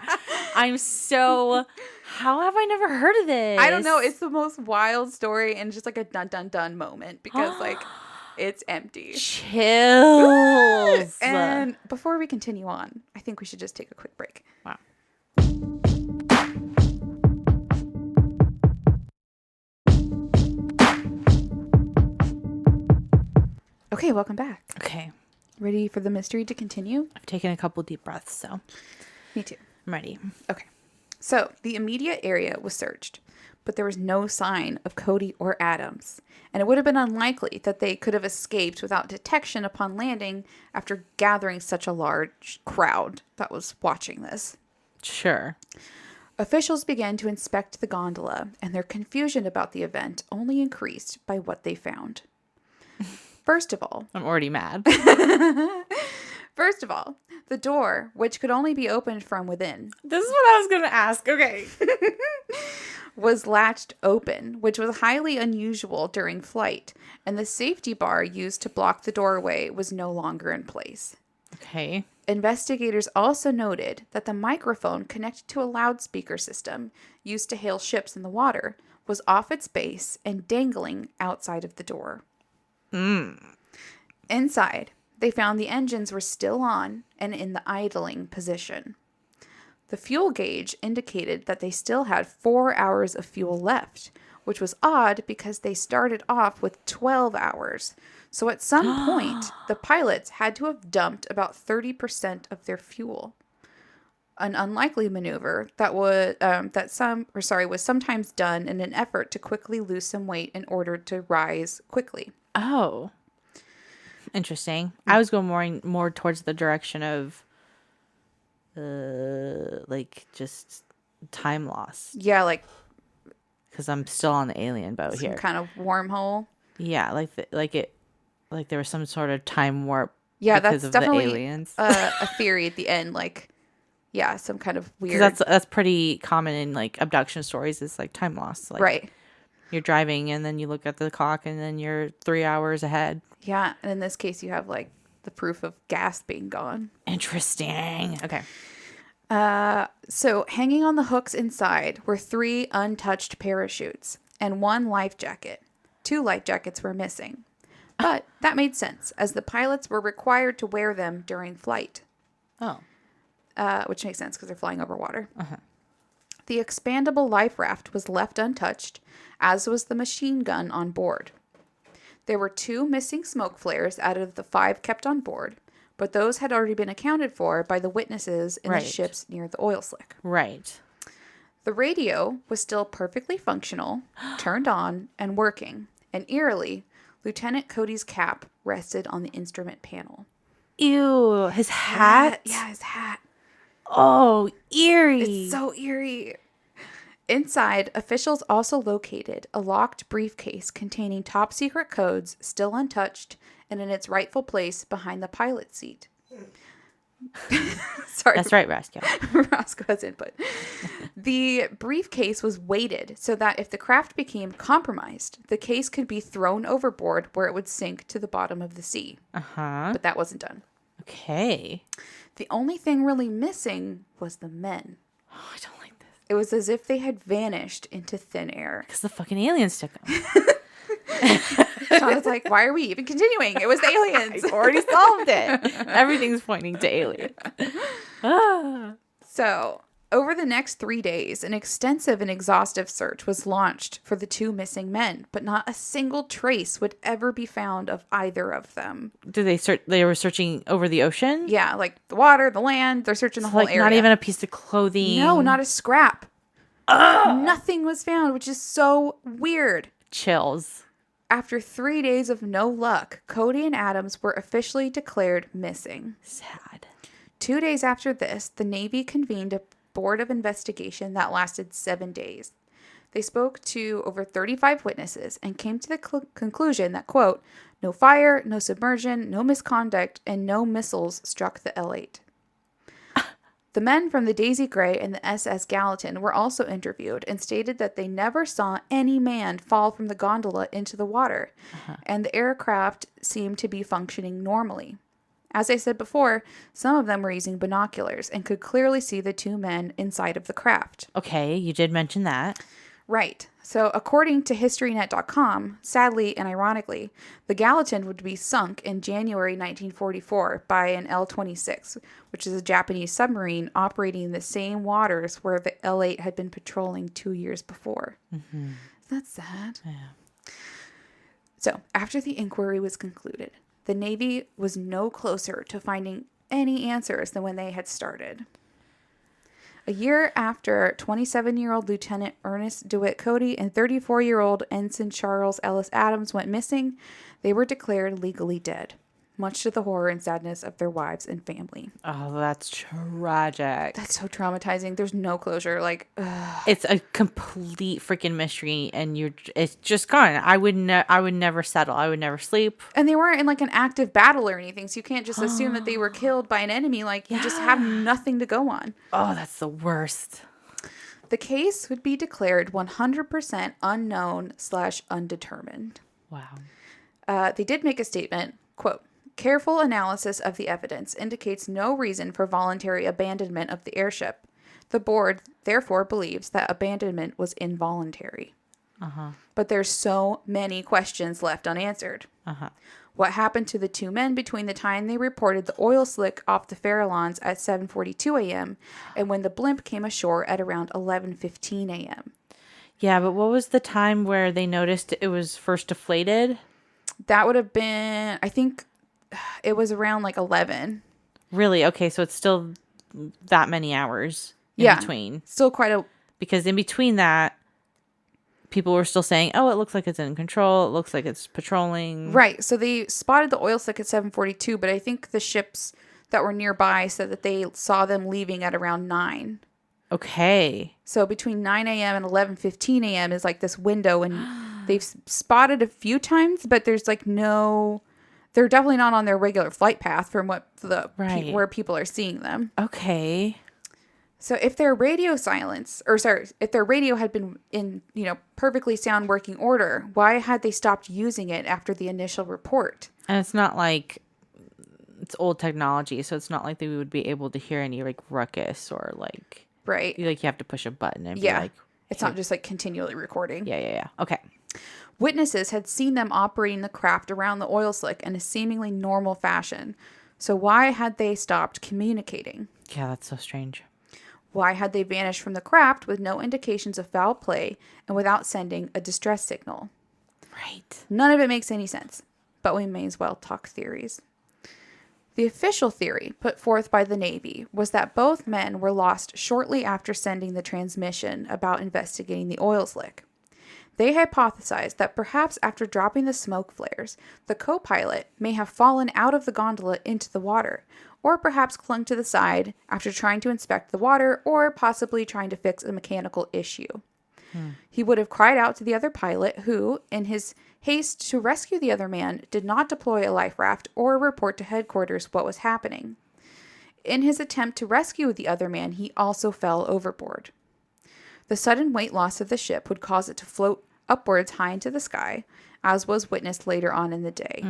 How have I never heard of this? I don't know. It's the most wild story and just like a dun dun dun moment because like it's empty. Chills. And before we continue on, I think we should just take a quick break. Wow. Okay, welcome back. Okay. Ready for the mystery to continue? I've taken a couple deep breaths, so. Me too. I'm ready. Okay. So, the immediate area was searched, but there was no sign of Cody or Adams, and it would have been unlikely that they could have escaped without detection upon landing after gathering such a large crowd that was watching this. Sure. Officials began to inspect the gondola, and their confusion about the event only increased by what they found. First of all, I'm already mad. First of all, the door, which could only be opened from within. This is what I was going to ask. Okay. Was latched open, which was highly unusual during flight, and the safety bar used to block the doorway was no longer in place. Okay. Investigators also noted that the microphone connected to a loudspeaker system used to hail ships in the water was off its base and dangling outside of the door. Inside, they found the engines were still on and in the idling position. The fuel gauge indicated that they still had 4 hours of fuel left, which was odd because they started off with 12 hours. So at some point, the pilots had to have dumped about 30% of their fuel. An unlikely maneuver that was sometimes done in an effort to quickly lose some weight in order to rise quickly. Oh, interesting. I was going more towards the direction of like just time loss. Yeah, like because I'm still on the alien boat some here. kind of wormhole. Yeah, like there was some sort of time warp. Yeah, because that's of definitely the aliens. A theory at the end. Like, yeah, some kind of weird. That's pretty common in like abduction stories. It's like time loss. Like, right. You're driving and then you look at the clock and then you're 3 hours ahead. Yeah, and in this case, you have like the proof of gas being gone. Interesting. Okay. So hanging on the hooks inside were 3 untouched parachutes and 1 life jacket. 2 life jackets were missing. But that made sense, as the pilots were required to wear them during flight. Oh. Which makes sense because they're flying over water. Uh-huh. The expandable life raft was left untouched, as was the machine gun on board. There were 2 missing smoke flares out of the 5 kept on board, but those had already been accounted for by the witnesses in the ships near the oil slick. Right. The radio was still perfectly functional, turned on, and working, and eerily, Lieutenant Cody's cap rested on the instrument panel. Ew, his hat? Yeah, his hat. Oh, eerie. It's so eerie. Inside, officials also located a locked briefcase containing top secret codes still untouched and in its rightful place behind the pilot's seat. Sorry. That's right, Roscoe. Roscoe has input. The briefcase was weighted so that if the craft became compromised, the case could be thrown overboard where it would sink to the bottom of the sea. Uh-huh. But that wasn't done. Okay. The only thing really missing was the men. Oh, I don't like this. It was as if they had vanished into thin air. Because the fucking aliens took them. Sean was like, why are we even continuing? It was the aliens. I already solved it. Everything's pointing to aliens. So, over the next 3 days, an extensive and exhaustive search was launched for the 2 missing men, but not a single trace would ever be found of either of them. Did they search? They were searching over the ocean? Yeah, like the water, the land. They're searching the whole area. Not even a piece of clothing. No, not a scrap. Nothing was found, which is so weird. Chills. After 3 days of no luck, Cody and Adams were officially declared missing. Sad. 2 days after this, the Navy convened a board of investigation that lasted 7 days. They spoke to over 35 witnesses and came to the conclusion that, quote, no fire, no submersion, no misconduct, and no missiles struck the L-8. The men from the Daisy Gray and the SS Gallatin were also interviewed and stated that they never saw any man fall from the gondola into the water, and the aircraft seemed to be functioning normally. As I said before, some of them were using binoculars and could clearly see the 2 men inside of the craft. Okay, you did mention that. Right. So according to HistoryNet.com, sadly and ironically, the Gallatin would be sunk in January 1944 by an L-26, which is a Japanese submarine operating in the same waters where the L-8 had been patrolling 2 years before. Mm-hmm. Isn't that sad? Yeah. So after the inquiry was concluded, the Navy was no closer to finding any answers than when they had started. A year after 27-year-old Lieutenant Ernest DeWitt Cody and 34-year-old Ensign Charles Ellis Adams went missing, they were declared legally dead, much to the horror and sadness of their wives and family. Oh, that's tragic. That's so traumatizing. There's no closure. Like, ugh. It's a complete freaking mystery, and it's just gone. I would never settle. I would never sleep. And they weren't in like an active battle or anything, so you can't just assume that they were killed by an enemy. Like, you just have nothing to go on. Oh, that's the worst. The case would be declared 100% unknown/undetermined. Wow. They did make a statement, quote, careful analysis of the evidence indicates no reason for voluntary abandonment of the airship. The board, therefore, believes that abandonment was involuntary. But there's so many questions left unanswered. What happened to the two men between the time they reported the oil slick off the Farallones at 7:42 a.m. and when the blimp came ashore at around 11:15 a.m.? Yeah, but what was the time where they noticed it was first deflated? That would have been, I think it was around like 11. Really? Okay, so it's still that many hours in between. Still quite a... Because in between that, people were still saying, oh, it looks like it's in control. It looks like it's patrolling. Right. So they spotted the oil slick at 7:42, but I think the ships that were nearby said that they saw them leaving at around 9. Okay. So between 9 a.m. and 11:15 a.m. is like this window, and they've spotted a few times, but there's like no... They're definitely not on their regular flight path from what where people are seeing them. Okay. So if their radio if their radio had been in, perfectly sound working order, why had they stopped using it after the initial report? And it's not like it's old technology, so it's not like they would be able to hear any like ruckus or like right. Like you have to push a button and be like, it's not just like continually recording. Yeah. Okay. Witnesses had seen them operating the craft around the oil slick in a seemingly normal fashion. So why had they stopped communicating? Yeah, that's so strange. Why had they vanished from the craft with no indications of foul play and without sending a distress signal? Right. None of it makes any sense, but we may as well talk theories. The official theory put forth by the Navy was that both men were lost shortly after sending the transmission about investigating the oil slick. They hypothesized that perhaps after dropping the smoke flares, the co-pilot may have fallen out of the gondola into the water, or perhaps clung to the side after trying to inspect the water or possibly trying to fix a mechanical issue. He would have cried out to the other pilot who, in his haste to rescue the other man, did not deploy a life raft or report to headquarters what was happening. In his attempt to rescue the other man, he also fell overboard. The sudden weight loss of the ship would cause it to float upwards high into the sky, as was witnessed later on in the day.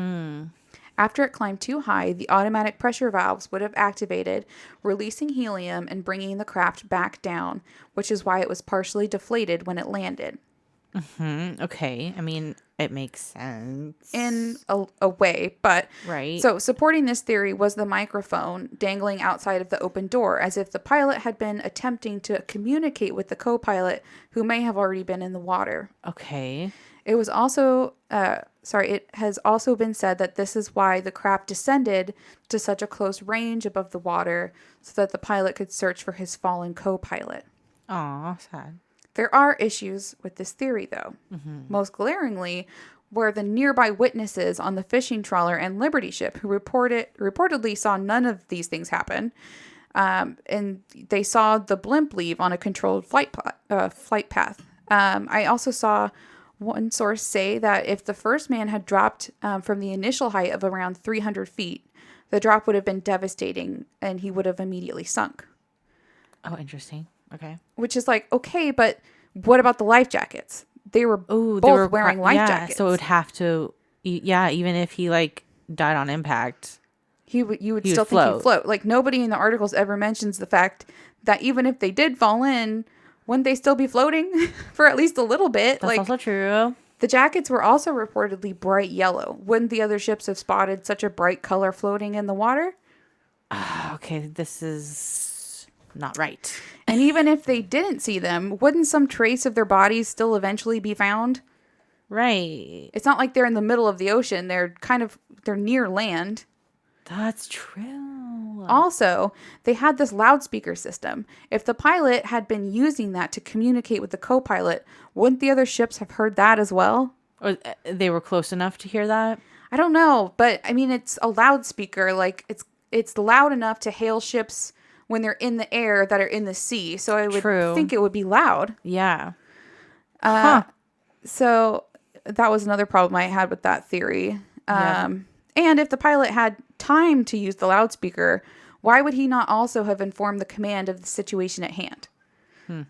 After it climbed too high, the automatic pressure valves would have activated, releasing helium and bringing the craft back down, which is why it was partially deflated when it landed. Okay. I mean, it makes sense. In a way, but... Right. So, supporting this theory was the microphone dangling outside of the open door, as if the pilot had been attempting to communicate with the co-pilot, who may have already been in the water. Okay. It was also... it has also been said that this is why the craft descended to such a close range above the water, so that the pilot could search for his fallen co-pilot. Aw, sad. There are issues with this theory, though. Most glaringly were the nearby witnesses on the fishing trawler and Liberty ship who reportedly saw none of these things happen. And they saw the blimp leave on a controlled flight path. I also saw one source say that if the first man had dropped from the initial height of around 300 feet, the drop would have been devastating and he would have immediately sunk. Oh, interesting. Okay. Which is like, okay, but what about the life jackets? They were both wearing life jackets. So it would have to, even if he like died on impact, you would still think he'd float. Like nobody in the articles ever mentions the fact that even if they did fall in, wouldn't they still be floating for at least a little bit? That's also true. The jackets were also reportedly bright yellow. Wouldn't the other ships have spotted such a bright color floating in the water? Okay, this is not right. And even if they didn't see them, wouldn't some trace of their bodies still eventually be found? Right. It's not like they're in the middle of the ocean. They're near land. That's true. Also, they had this loudspeaker system. If the pilot had been using that to communicate with the co-pilot, wouldn't the other ships have heard that as well? Or they were close enough to hear that? I don't know, but I mean, it's a loudspeaker. Like it's loud enough to hail ships when they're in the air that are in the sea. So I would think it would be loud. Yeah. So that was another problem I had with that theory. And if the pilot had time to use the loudspeaker, why would he not also have informed the command of the situation at hand? I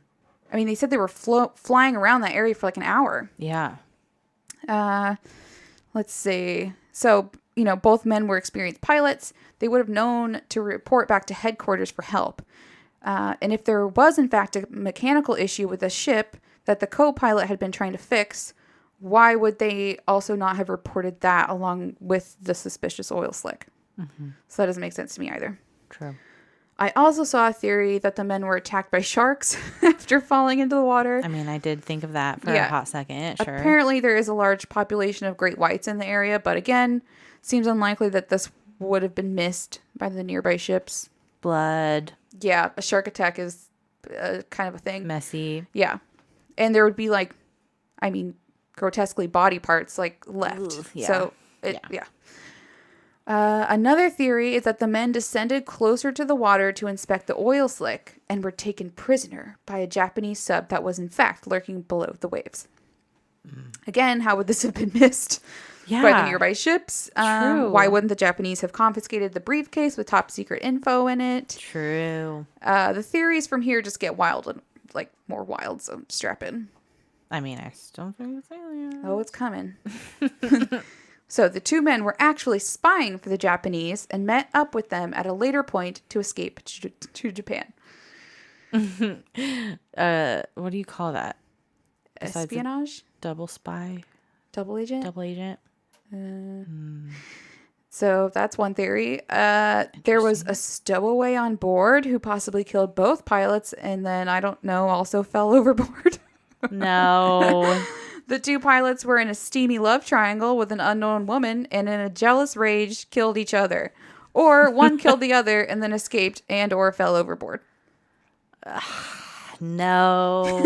mean, they said they were flying around that area for like an hour. Yeah. Let's see. So, both men were experienced pilots. They would have known to report back to headquarters for help. And if there was, in fact, a mechanical issue with the ship that the co-pilot had been trying to fix, why would they also not have reported that along with the suspicious oil slick? So that doesn't make sense to me either. True. I also saw a theory that the men were attacked by sharks after falling into the water. I mean, I did think of that for a hot second. Sure. Apparently, there is a large population of great whites in the area, but again, seems unlikely that this would have been missed by the nearby ships. Blood. Yeah, a shark attack is kind of a thing. Messy. Yeah. And there would be grotesquely body parts left. Ooh, yeah. So, another theory is that the men descended closer to the water to inspect the oil slick and were taken prisoner by a Japanese sub that was in fact lurking below the waves. Again, how would this have been missed by the nearby ships? True. Why wouldn't the Japanese have confiscated the briefcase with top secret info in it? True. The theories from here just get wild and more wild, so strap in. I mean, I still think it's aliens. Oh, it's coming. So the two men were actually spying for the Japanese and met up with them at a later point to escape to Japan. What do you call that? Besides Espionage? Double spy? Double agent? Double agent? So that's one theory. There was a stowaway on board who possibly killed both pilots and then, I don't know, also fell overboard. No. The two pilots were in a steamy love triangle with an unknown woman and in a jealous rage killed each other. Or one killed the other and then escaped and or fell overboard. No.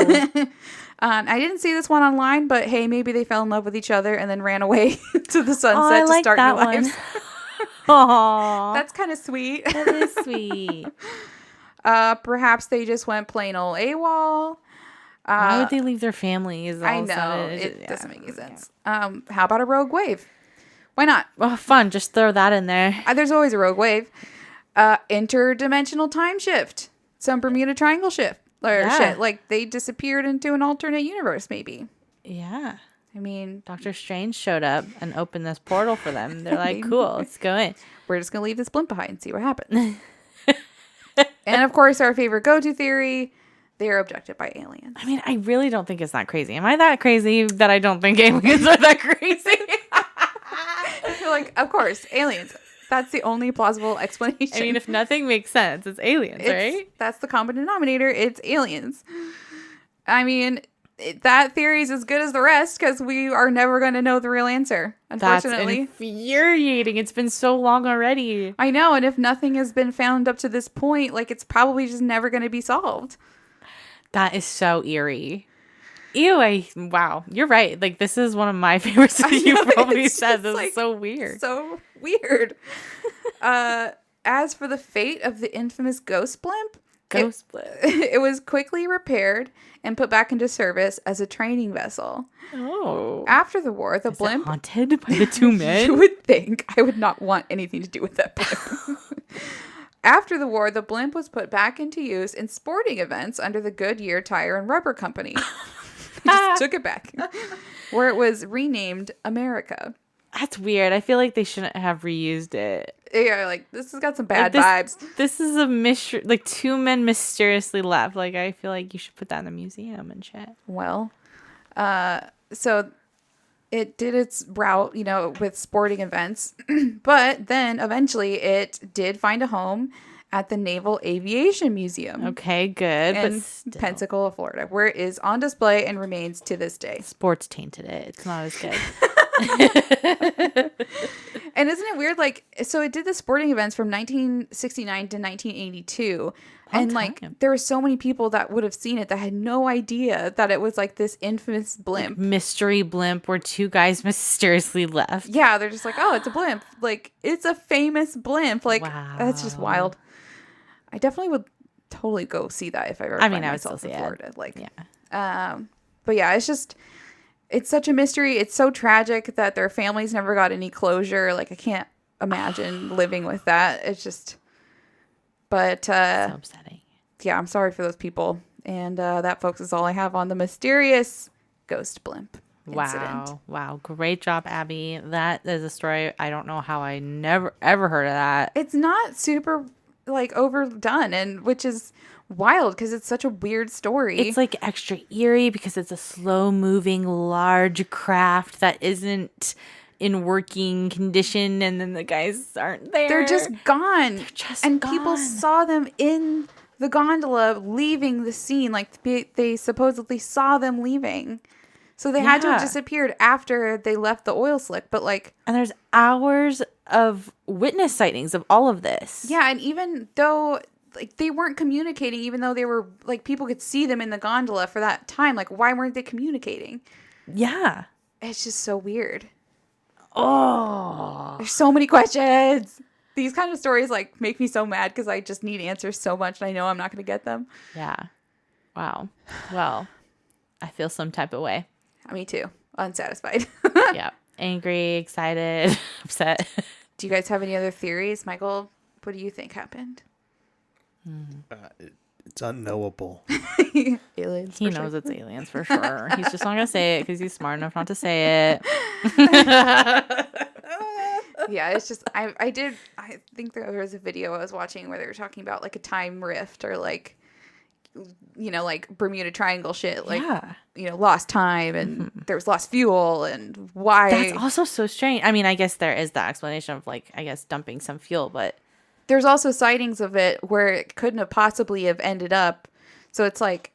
I didn't see this one online, but hey, maybe they fell in love with each other and then ran away to the sunset to start new lives. Aww. That's kind of sweet. That is sweet. Perhaps they just went plain old AWOL. Why would they leave their families? I know. It doesn't make any sense. How about a rogue wave? Why not? Well, fun. Just throw that in there. There's always a rogue wave. Interdimensional time shift. Some Bermuda Triangle shift. Or shit. They disappeared into an alternate universe, maybe. Yeah. I mean, Doctor Strange showed up and opened this portal for them. They're like, cool, let's go in. We're just going to leave this blimp behind and see what happens. And of course, our favorite go-to theory, they are abducted by aliens. I mean, I really don't think it's that crazy. Am I that crazy that I don't think aliens are that crazy? You're of course, aliens. That's the only plausible explanation. I mean, if nothing makes sense, it's aliens, right? That's the common denominator. It's aliens. I mean, that theory is as good as the rest because we are never going to know the real answer, unfortunately. That's infuriating. It's been so long already. I know, and if nothing has been found up to this point, it's probably just never going to be solved. That is so eerie. Ew, wow. You're right. This is one of my favorites that you probably said. This is so weird. So weird. As for the fate of the infamous ghost blimp, it was quickly repaired and put back into service as a training vessel. Oh. After the war, the blimp... haunted by the two men? You would think. I would not want anything to do with that blimp. After the war, the blimp was put back into use in sporting events under the Goodyear Tire and Rubber Company. They just took it back. Where it was renamed America. That's weird. I feel like they shouldn't have reused it. Yeah, this has got some bad vibes. This is a mystery. Two men mysteriously left. I feel like you should put that in a museum and shit. Well, so it did its route, with sporting events. But then eventually it did find a home at the Naval Aviation Museum. Okay, good. In Pensacola, Florida, where it is on display and remains to this day. Sports tainted it. It's not as good. And isn't it weird? So it did the sporting events from 1969 to 1982. And there were so many people that would have seen it that had no idea that it was this infamous blimp. Mystery blimp where two guys mysteriously left. Yeah, they're just oh, it's a blimp. It's a famous blimp. Wow. That's just wild. I definitely would totally go see that if I ever find myself in Florida. Yeah. But yeah, it's such a mystery. It's so tragic that their families never got any closure. I can't imagine living with that. It's just, but so upsetting. Yeah, I'm sorry for those people. And that, folks, is all I have on the mysterious ghost blimp incident. Wow. Great job, Abby. That is a story. I don't know how I never, ever heard of that. It's not super like overdone, and which is wild because it's such a weird story. It's like extra eerie because it's a slow moving large craft that isn't in working condition, and then the guys aren't there. They're just gone. And people saw them in the gondola leaving the scene. Like they supposedly saw them leaving. So they had to have disappeared after they left the oil slick. But like, and there's hours of witness sightings of all of this. Yeah, and even though like they weren't communicating, even though they were like people could see them in the gondola for that time, like why weren't they communicating? Yeah. It's just so weird. Oh. There's so many questions. These kind of stories like make me so mad because I just need answers so much and I know I'm not going to get them. Yeah. Wow. Well, I feel some type of way. Me too. Unsatisfied. Yeah. Angry, excited, upset. Do you guys have any other theories? Michael, what do you think happened? It's unknowable. Aliens. He knows it's aliens for sure. He's just not going to say it because he's smart enough not to say it. Yeah, it's just, I think there was a video I was watching where they were talking about like a time rift or like, you know, like Bermuda Triangle shit, like, you know, lost time and there was lost fuel and why. That's also so strange. I mean, I guess there is the explanation of like, I guess dumping some fuel, but there's also sightings of it where it couldn't have possibly have ended up. So it's like,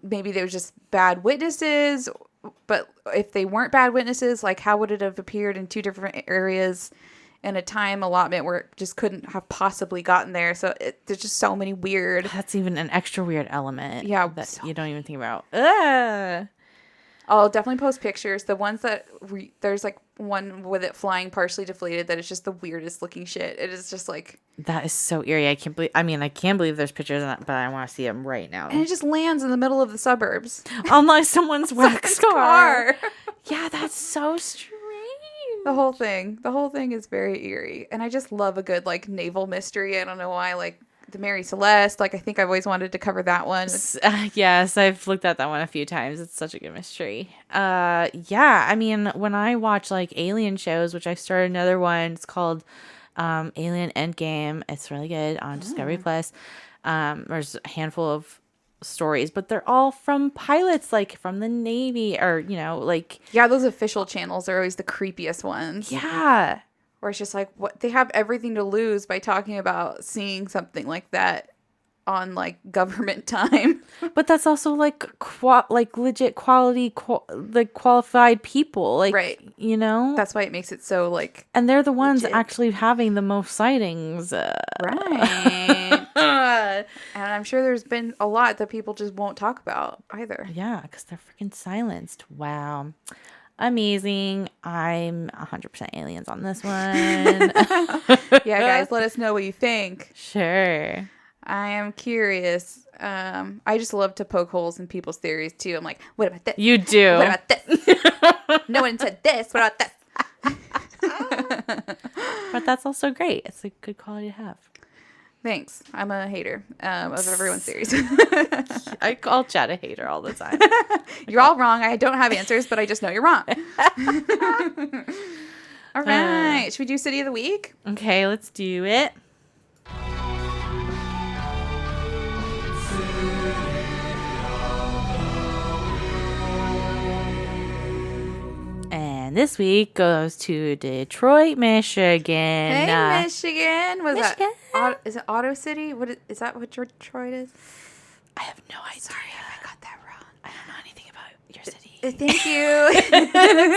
maybe there was just bad witnesses, but if they weren't bad witnesses, like how would it have appeared in two different areas in a time allotment where it just couldn't have possibly gotten there? So there's just so many weird. That's even an extra weird element. Yeah, that you don't even think about. Ugh. I'll definitely post pictures. The ones that there's like one with it flying partially deflated that is just the weirdest looking shit. It is just like, that is so eerie. I can't believe there's pictures of that, but I want to see them right now. and it just lands in the middle of the suburbs. Unlike someone's wax car. Yeah, that's so strange. The whole thing is very eerie. And I just love a good like naval mystery. I don't know why, like the Mary Celeste, like I think I've always wanted to cover that one. Yes, I've looked at that one a few times. It's such a good mystery. Yeah, I mean, when I watch like alien shows, which I started another one, it's called Alien Endgame. It's really good on Discovery Plus. There's a handful of stories, but they're all from pilots, like from the Navy, or you know, like those official channels are always the creepiest ones. Yeah. Where it's just like, what, they have everything to lose by talking about seeing something like that on like government time. But that's also like legit quality, like qualified people, like, right? You know, that's why it makes it so like. And they're the ones legit. Actually having the most sightings, right? And I'm sure there's been a lot that people just won't talk about either. Yeah, because they're freaking silenced. Wow. Amazing. I'm 100% aliens on this one. Yeah, guys, let us know what you think. Sure. I am curious. I just love to poke holes in people's theories too. I'm like, what about this? You do. What about this? No one said this. What about this? But that's also great. It's a good quality to have. Thanks. I'm a hater of everyone's theories. I call Chad a hater all the time. You're all wrong. I don't have answers, but I just know you're wrong. All right. Should we do City of the Week? Okay, let's do it. And this week goes to Detroit, Michigan. Hey, Michigan. That? Is it Auto City? Is that what Detroit is? I have no idea. Sorry if I got that wrong. I don't know anything about your city. Thank you.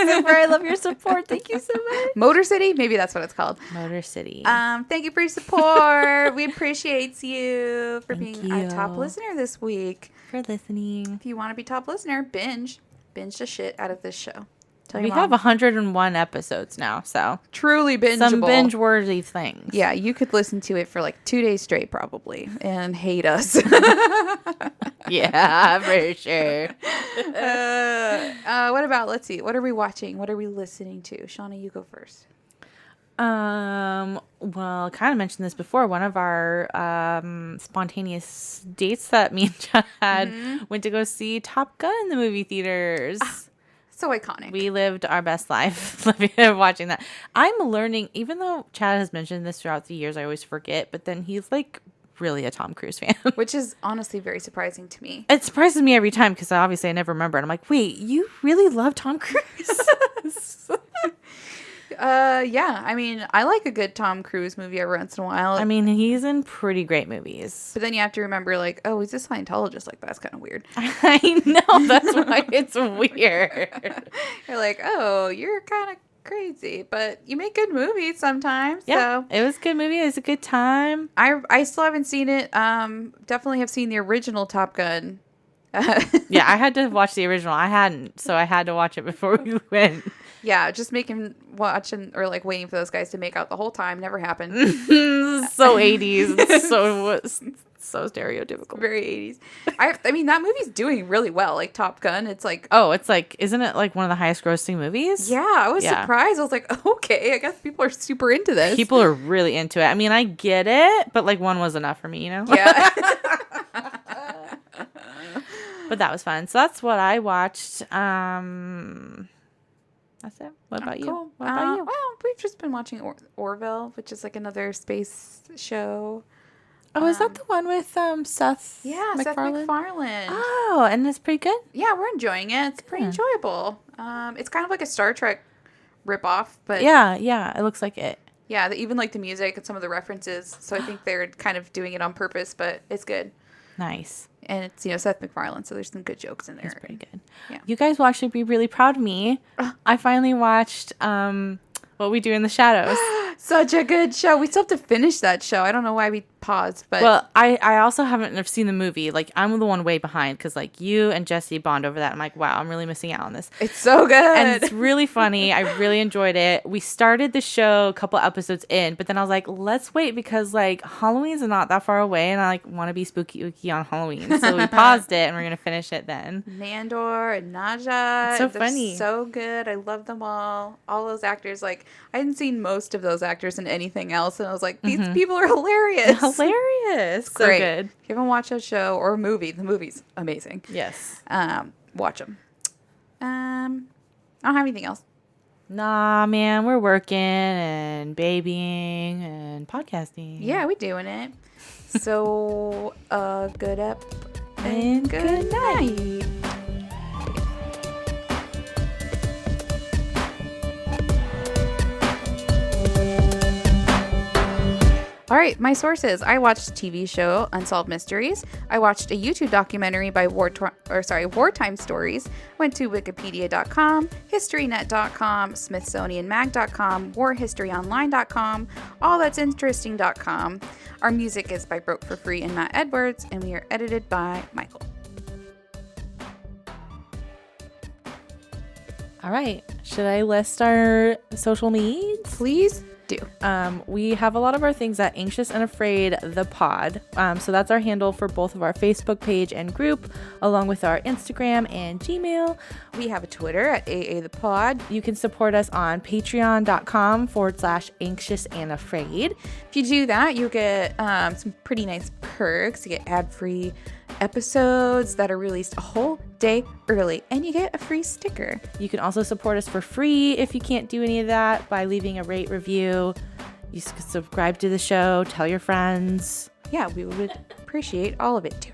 Super. I love your support. Thank you so much. Motor City? Maybe that's what it's called. Motor City. Thank you for your support. We appreciate you for being a top listener this week. For listening. If you want to be top listener, binge the shit out of this show. We have 101 episodes now, so truly bingeable. Some binge-worthy things. Yeah, you could listen to it for like 2 days straight probably and hate us. Yeah, for sure. What about, let's see, what are we watching? What are we listening to? Shauna, you go first. Well, I kind of mentioned this before. One of our spontaneous dates that me and Chad had went to go see Top Gun in the movie theaters. So iconic. We lived our best life watching that. I'm learning, even though Chad has mentioned this throughout the years, I always forget, but then he's like really a Tom Cruise fan. Which is honestly very surprising to me. It surprises me every time because obviously I never remember. And I'm like, wait, you really love Tom Cruise? Yeah. I mean, I like a good Tom Cruise movie every once in a while. I mean, he's in pretty great movies. But then you have to remember, like, oh, he's a Scientologist. Like, that's kind of weird. I know. That's why it's weird. You're like, oh, you're kind of crazy, but you make good movies sometimes. Yeah, so. It was a good movie. It was a good time. I still haven't seen it. Definitely have seen the original Top Gun. Yeah, I had to watch the original. I hadn't, so I had to watch it before we went. Yeah, just making watching or like waiting for those guys to make out the whole time never happened. So 80s. It's so stereotypical. Very 80s. I mean, that movie's doing really well. Like Top Gun, it's like, oh, it's like, isn't it like one of the highest grossing movies? Yeah, I was surprised. I was like, okay, I guess people are super into this. People are really into it. I mean, I get it, but like one was enough for me, you know? Yeah. But that was fun. So that's what I watched. That's it. What about you? Cool. What about you? Well, we've just been watching Orville, which is like another space show. Oh, is that the one with Seth? Yeah, Seth MacFarlane. Oh, and it's pretty good. Yeah, we're enjoying it. It's pretty enjoyable. It's kind of like a Star Trek ripoff, but yeah, it looks like it. Yeah, even like the music and some of the references. So I think they're kind of doing it on purpose, but it's good. Nice. And it's, Seth MacFarlane, so there's some good jokes in there. It's pretty good. Yeah. You guys will actually be really proud of me. I finally watched What We Do in the Shadows. Such a good show. We still have to finish that show. I don't know why we paused, but well, I also haven't seen the movie. Like, I'm the one way behind because like you and Jesse bond over that. I'm like, wow, I'm really missing out on this. It's so good. And it's really funny. I really enjoyed it. We started the show a couple episodes in, but then I was like, let's wait because like Halloween's not that far away and I like want to be spooky on Halloween. So we paused it and we're going to finish it then. Nandor and Naja. It's so they're funny. So good. I love them all. All those actors. Like, I hadn't seen most of those actors in anything else. And I was like, these people are hilarious. Hilarious. So great. Good. If you haven't watched that show or a movie, the movie's amazing. Yes. Watch them. I don't have anything else. Nah, man, we're working and babying and podcasting. Yeah, we're doing it. So, good up and good night. All right, my sources. I watched the TV show Unsolved Mysteries. I watched a YouTube documentary by Wartime Stories. Went to wikipedia.com, historynet.com, smithsonianmag.com, warhistoryonline.com, allthat'sinteresting.com. Our music is by Broke for Free and Matt Edwards, and we are edited by Michael. All right. Should I list our social needs? Please do. We have a lot of our things at Anxious and Afraid the Pod. So that's our handle for both of our Facebook page and group, along with our Instagram and Gmail. We have a Twitter at AA the Pod. You can support us on patreon.com/anxious and afraid. If you do that, you get some pretty nice perks. You get ad-free episodes that are released a whole day early, and you get a free sticker. You can also support us for free if you can't do any of that by leaving a rate review. You can subscribe to the show, tell your friends. Yeah, we would appreciate all of it too.